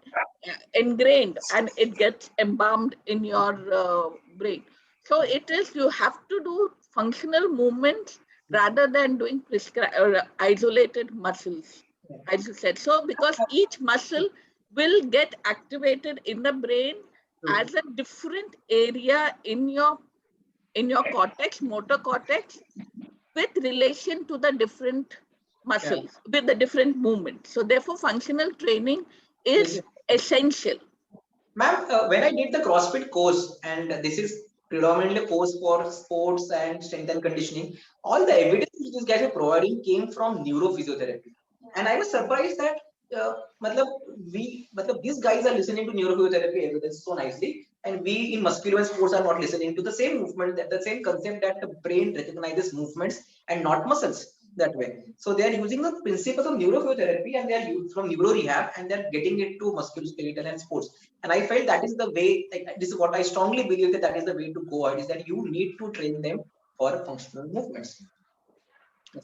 and it gets embalmed in your brain. So it is, you have to do functional movements rather than doing isolated muscles, as you said. So because each muscle will get activated in the brain as a different area in your cortex, motor cortex, with relation to the different muscles, with the different movements. So therefore, functional training is essential. Ma'am, when I did the CrossFit course, and this is predominantly a course for sports and strength and conditioning, all the evidence which these guys are providing came from neurophysiotherapy. And I was surprised that matlab these guys are listening to neurophysiotherapy evidence so nicely, and we in muscular and sports are not listening to the same movement, that the same concept that the brain recognizes movements and not muscles that way. So they are using the principles of neurophysiotherapy and they are used from neuro rehab and they're getting it to musculoskeletal and sports. And I felt that is the way, like, this is what I strongly believe that that is the way to go ahead, is that you need to train them for functional movements.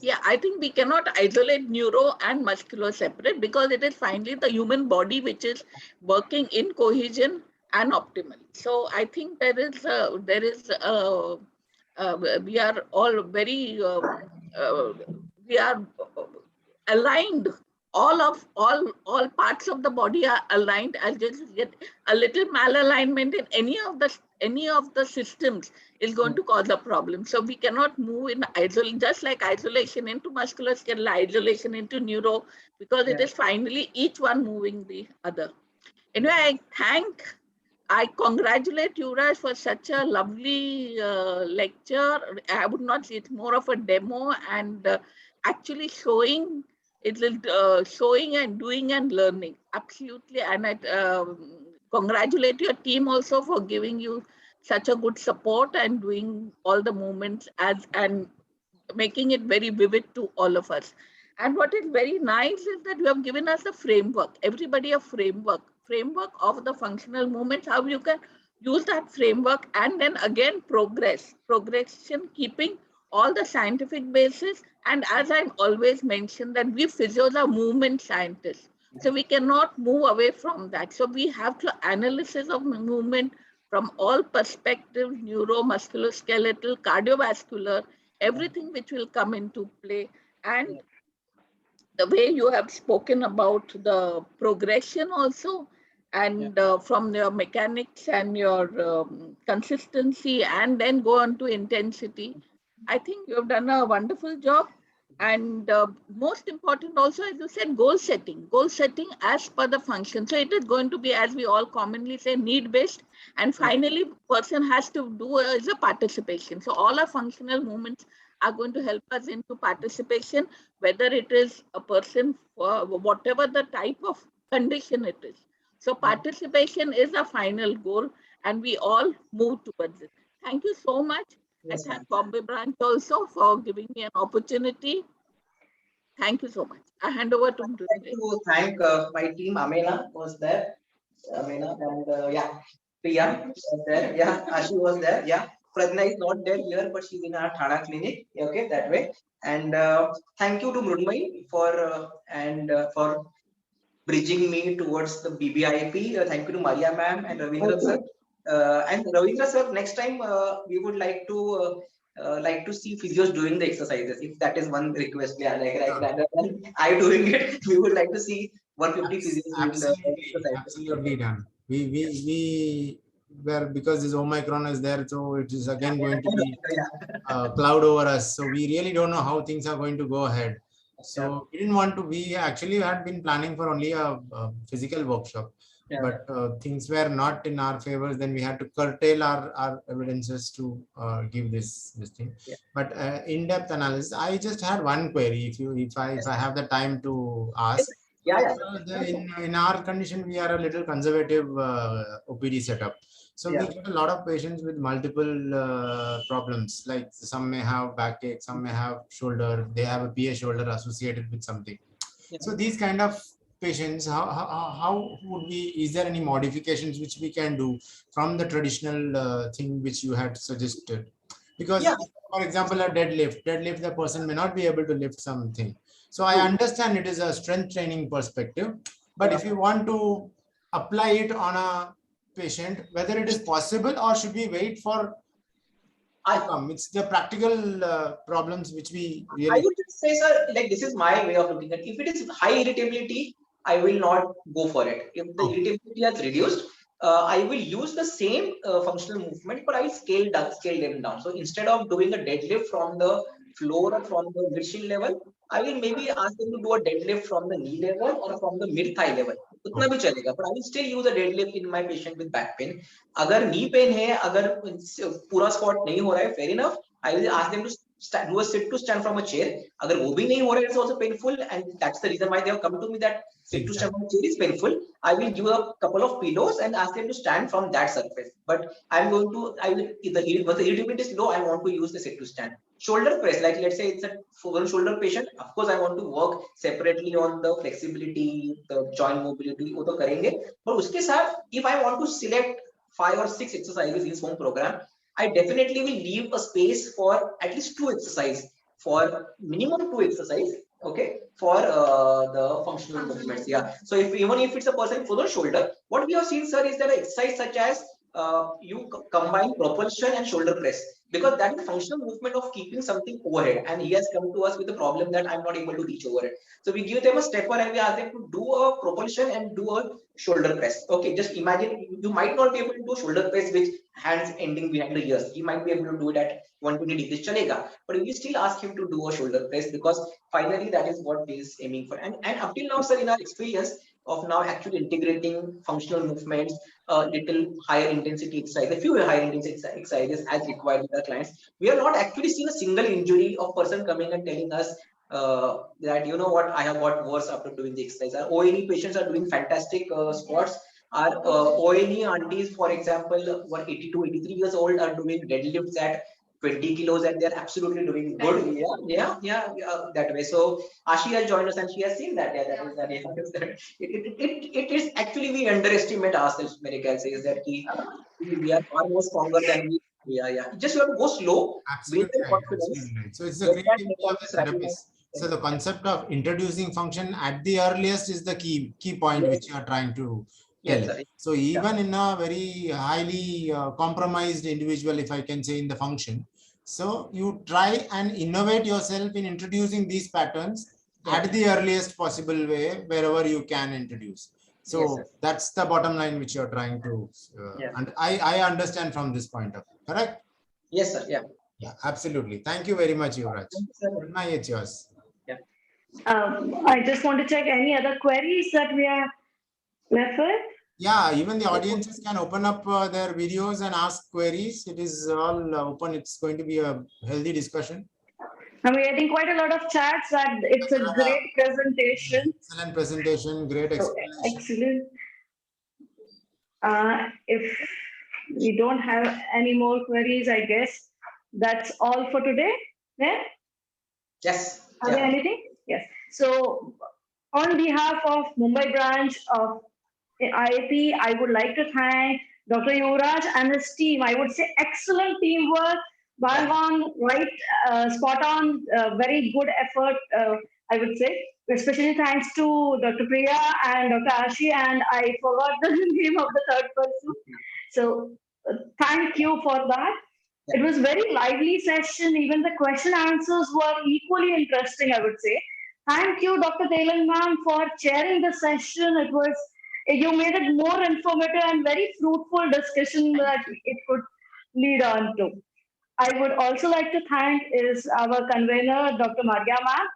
Yeah, I think we cannot isolate neuro and muscular separate, because it is finally the human body which is working in cohesion and optimally. So I think we are all very we are aligned. All parts of the body are aligned. I'll just get a little malalignment in any of the systems is going to cause a problem. So we cannot move in isolation, just like isolation into musculoskeletal, isolation into neuro, because it is finally each one moving the other. Anyway, I congratulate you, Raj, for such a lovely lecture. I would not say it's more of a demo, and actually showing showing and doing and learning. Absolutely. And I congratulate your team also for giving you such a good support and doing all the movements and making it very vivid to all of us. And what is very nice is that you have given us a framework, everybody a framework of the functional movements, how you can use that framework and then again progression, keeping all the scientific basis. And as I always mention that we physios are movement scientists. So we cannot move away from that. So we have to analysis of movement from all perspectives, neuro, musculoskeletal, cardiovascular, everything which will come into play. And the way you have spoken about the progression also, and from your mechanics and your consistency, and then go on to intensity. I think you have done a wonderful job. And most important also, as you said, goal setting as per the function. So it is going to be, as we all commonly say, need based. And finally, person has to do is a participation. So all our functional movements are going to help us into participation, whether it is a person for whatever the type of condition it is. So participation is a final goal, and we all move towards it. Thank you so much. Yes, I thank Bombay branch also for giving me an opportunity. Thank you so much. I hand over to I'd like to thank my team. Amena was there. Amena and Priya was there. Yeah, Ashi was there. Yeah, Pradna is not there here, but she's in our Thana clinic. Okay, that way. And thank you to Mrunmay for bridging me towards the BBIP. Thank you to Maria ma'am and Ravindra sir. And Ravindra sir, next time we would like to see physios doing the exercises. If that is one request, yeah, like rather than I doing it, we would like to see 150 physios doing the exercises. Absolutely done. We were, because this Omicron is there, so it is again going to be a cloud over us. So we really don't know how things are going to go ahead. So we didn't want to. We actually had been planning for only a physical workshop, but things were not in our favor. Then we had to curtail our evidences to give this thing. But in-depth analysis, I just had one query. If I have the time to ask. In our condition, we are a little conservative OPD setup. So we get a lot of patients with multiple problems, like some may have backache, some may have shoulder, they have a PA shoulder associated with something. So these kind of patients, how would we, is there any modifications which we can do from the traditional thing which you had suggested? Because for example, a deadlift, the person may not be able to lift something. So I understand it is a strength training perspective, but if you want to apply it on a patient, whether it is possible or should we wait for outcome? It's the practical problems which we really. I would just say, sir, like this is my way of looking at it. If it is high irritability, I will not go for it. If the irritability has reduced, I will use the same functional movement, but I will scale them down. So instead of doing a deadlift from the floor or from the mid shin level, I will maybe ask them to do a deadlift from the knee level or from the mid thigh level. उतना भी चलेगा, but I will still use a deadlift in my patient with back pain. अगर knee pain है, अगर पूरा squat नहीं हो रहा है, fair enough, I will ask them to do a sit to stand from a chair. अगर वो भी नहीं हो रहा है, it's also painful, and that's the reason why they have come to me that sit to stand from a chair is painful. I will give a couple of pillows and ask them to stand from that surface. But I'm going to, if the irritability is low, I want to use the sit to stand. Shoulder press, like let's say it's a full shoulder patient, of course I want to work separately on the flexibility, the joint mobility, वो तो करेंगे. But उसके साथ, if I want to select 5 or 6 exercises in this home program, I definitely will leave a space for at least 2 exercises, for minimum 2 exercises, okay, for the functional movements. Yeah. So even if it's a person full shoulder, what we have seen, sir, is that an exercise such as you combine propulsion and shoulder press, because that is functional movement of keeping something overhead, and he has come to us with the problem that I'm not able to reach overhead. So we give them a stepper and we ask them to do a propulsion and do a shoulder press. Okay, just imagine you might not be able to do shoulder press with hands ending behind the ears. He might be able to do it at 120 degrees, chalega, but we still ask him to do a shoulder press, because finally that is what he is aiming for. And up till now, sir, in our experience of now actually integrating functional movements, little higher intensity exercise, a few higher intensity exercises as required with our clients, we have not actually seen a single injury of person coming and telling us that, you know what, I have got worse after doing the exercise. Our ONE patients are doing fantastic squats. Our ONE aunties, for example, who are 82, 83 years old, are doing deadlifts at 20 kilos, and they're absolutely doing good. Yeah, that way. So Ashi has joined us and she has seen that. Yeah, that is that. It is actually, we underestimate ourselves, mere ख्याल से, is that we are far more stronger than we. Yeah. Just you have to go slow, build Absolutely your right. confidence. Absolutely right. So it's the Get that creativity of the metabolism rapid. therapist. So the concept of introducing function at the earliest is the key point which you are trying to tell. Yes, sir. So even in a very highly compromised individual, if I can say, in the function, so you try and innovate yourself in introducing these patterns at the earliest possible way, wherever you can introduce. So Yes, sir. that's the bottom line which you are trying to, and I understand from this point of view, correct? Yes, sir. Yeah. Yeah, absolutely. Thank you very much, Yuvraj. Thank you, sir. It's yours. I just want to check any other queries that we are left with. Yeah, even the audiences can open up their videos and ask queries. It is all open. It's going to be a healthy discussion. I'm getting quite a lot of chats that it's a great presentation. Excellent presentation, great So, explanation. excellent. If we don't have any more queries, I guess that's all for today. Yeah? Yes. Are there anything? Yes. So on behalf of Mumbai branch of IIP, I would like to thank Dr. Yuvraj and his team. I would say excellent teamwork, bang on, right, spot on, very good effort, I would say. Especially thanks to Dr. Priya and Dr. Ashi, and I forgot the name of the third person. So thank you for that. It was very lively session. Even the question answers were equally interesting, I would say. Thank you, Dr. Telang ma'am, for chairing the session. You made it more informative and very fruitful discussion that it could lead on to. I would also like to thank is our convener, Dr. Maria ma'am,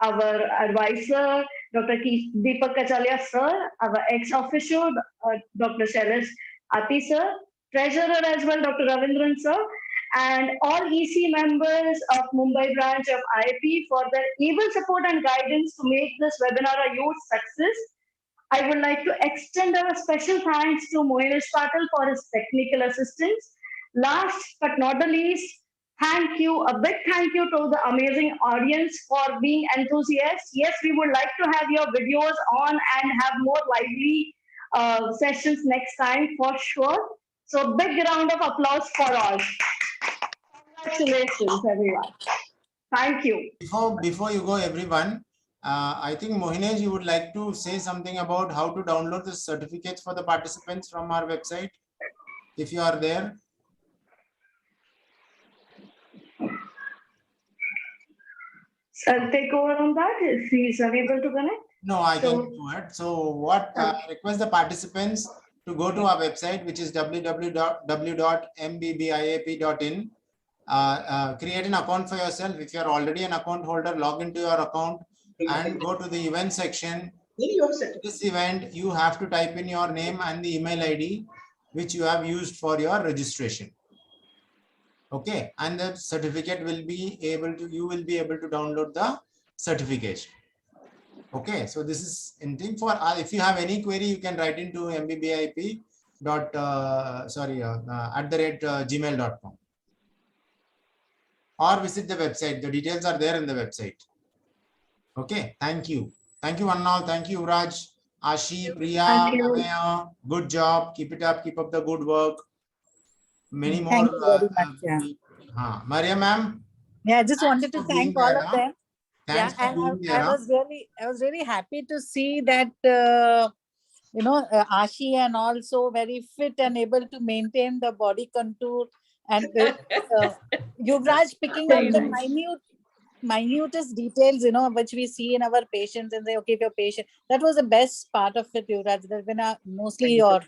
our advisor, Dr. Deepak Kachalia sir, our ex-officio, Dr. Shailesh Ati sir, treasurer as well, Dr. Ravindran sir, and all EC members of Mumbai branch of IIP for their able support and guidance to make this webinar a huge success. I would like to extend our special thanks to Mohinesh Patil for his technical assistance. Last but not the least, a big thank you to the amazing audience for being enthusiastic. Yes, we would like to have your videos on and have more lively sessions next time for sure. So big round of applause for all. Congratulations, everyone. Thank you. Before you go, everyone, I think Mohinesh, you would like to say something about how to download the certificates for the participants from our website, if you are there. I'll take over on that if he's unable to connect. No, I can do it. So what I request the participants to go to our website, which is www.mbbiap.in. create an account for yourself. If you are already an account holder, log into your account and go to the event section. Then you have set up. This event, you have to type in your name and the email ID which you have used for your registration. Okay, and the certificate will be able to, you will be able to download the certification. Okay, so this is anything for, if you have any query, you can write into mbbip dot @gmail.com or visit the website. The details are there in the website. Okay, thank you. Thank you, one and all. Thank you, Raj, Ashi, Priya, Thank you. Amaya. Good job. Keep it up. Keep up the good work. Many more. Thank you very much. Yeah. Maria ma'am. Yeah, I just Thanks wanted to for being thank all there, of huh? them. Thanks Yeah, for being and there. I was really happy to see that Ashi and also very fit and able to maintain the body contour, and Yuvraj picking up Very the nice. minutest details, which we see in our patients and say, okay, if your patient, that was the best part of it, Yuvraj. There's been mostly your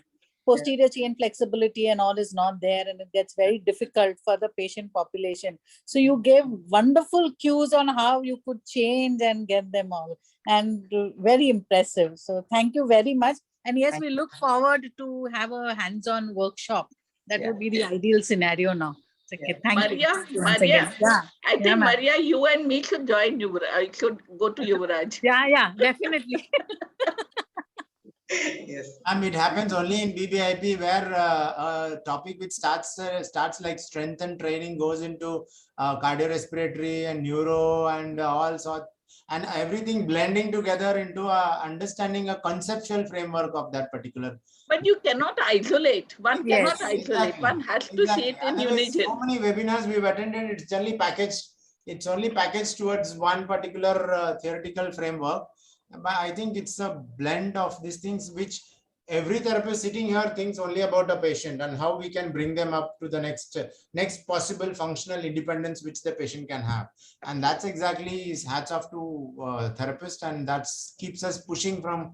posterior chain flexibility and all is not there, and it gets very difficult for the patient population. So you gave wonderful cues on how you could change and get them all, and very impressive. So thank you very much. And yes, we look forward to have a hands-on workshop. That Yeah. would be the ideal scenario now. So, okay, thank Maria, you once again. Maria, Yeah, I think ma'am. Maria, you and me should join Yuvraj. I should go to Yuvraj. Yeah, definitely. Yes. It happens only in BBIP where a topic which starts like strength and training goes into cardiorespiratory and neuro and all sorts, and everything blending together into understanding a conceptual framework of that particular. But you cannot isolate. One Yes, cannot isolate. Exactly. One has to see it in Otherwise, unison. so many webinars we've attended, it's only packaged. It's only packaged towards one particular theoretical framework. But I think it's a blend of these things which every therapist sitting here thinks only about a patient and how we can bring them up to the next possible functional independence which the patient can have. And that's exactly is hats off to therapist, and that keeps us pushing from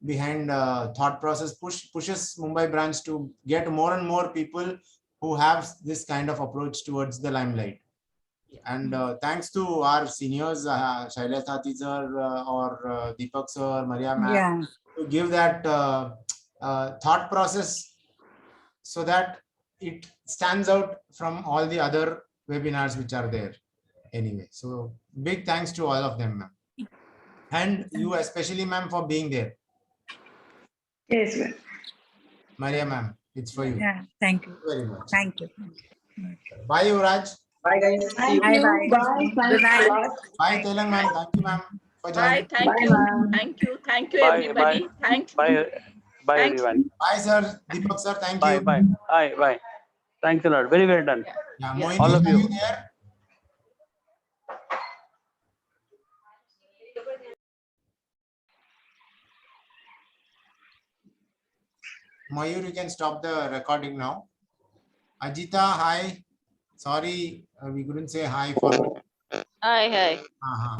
behind thought process, pushes Mumbai branch to get more and more people who have this kind of approach towards the limelight. And thanks to our seniors, Shailesh Thati sir or Deepak sir, Maria ma'am, yeah. to give that thought process so that it stands out from all the other webinars which are there. Anyway, so big thanks to all of them, ma'am. And you especially, ma'am, for being there. Yes, ma'am. Maria ma'am, it's for you. Yeah, thank you. Very much. Thank you. Bye, Yuvraj. Bye, guys. See Thank you. you. Bye-bye. Bye. Good Thanks night. a lot. Bye, Telang ma'am. Thank you, ma'am, for Bye. joining. Thank Bye, you. ma'am. Thank you. Thank you, Bye, everybody. Thanks. Bye, bye Thanks. everyone. Bye, sir. Deepak sir, thank Bye, you. bye, bye. Thanks a lot. Very well done. Yeah, Yeah. Moini, All of are you. you there? Mayur, you can stop the recording now. Ajita, hi. Sorry, we couldn't say hi for. Hi. Uh-huh.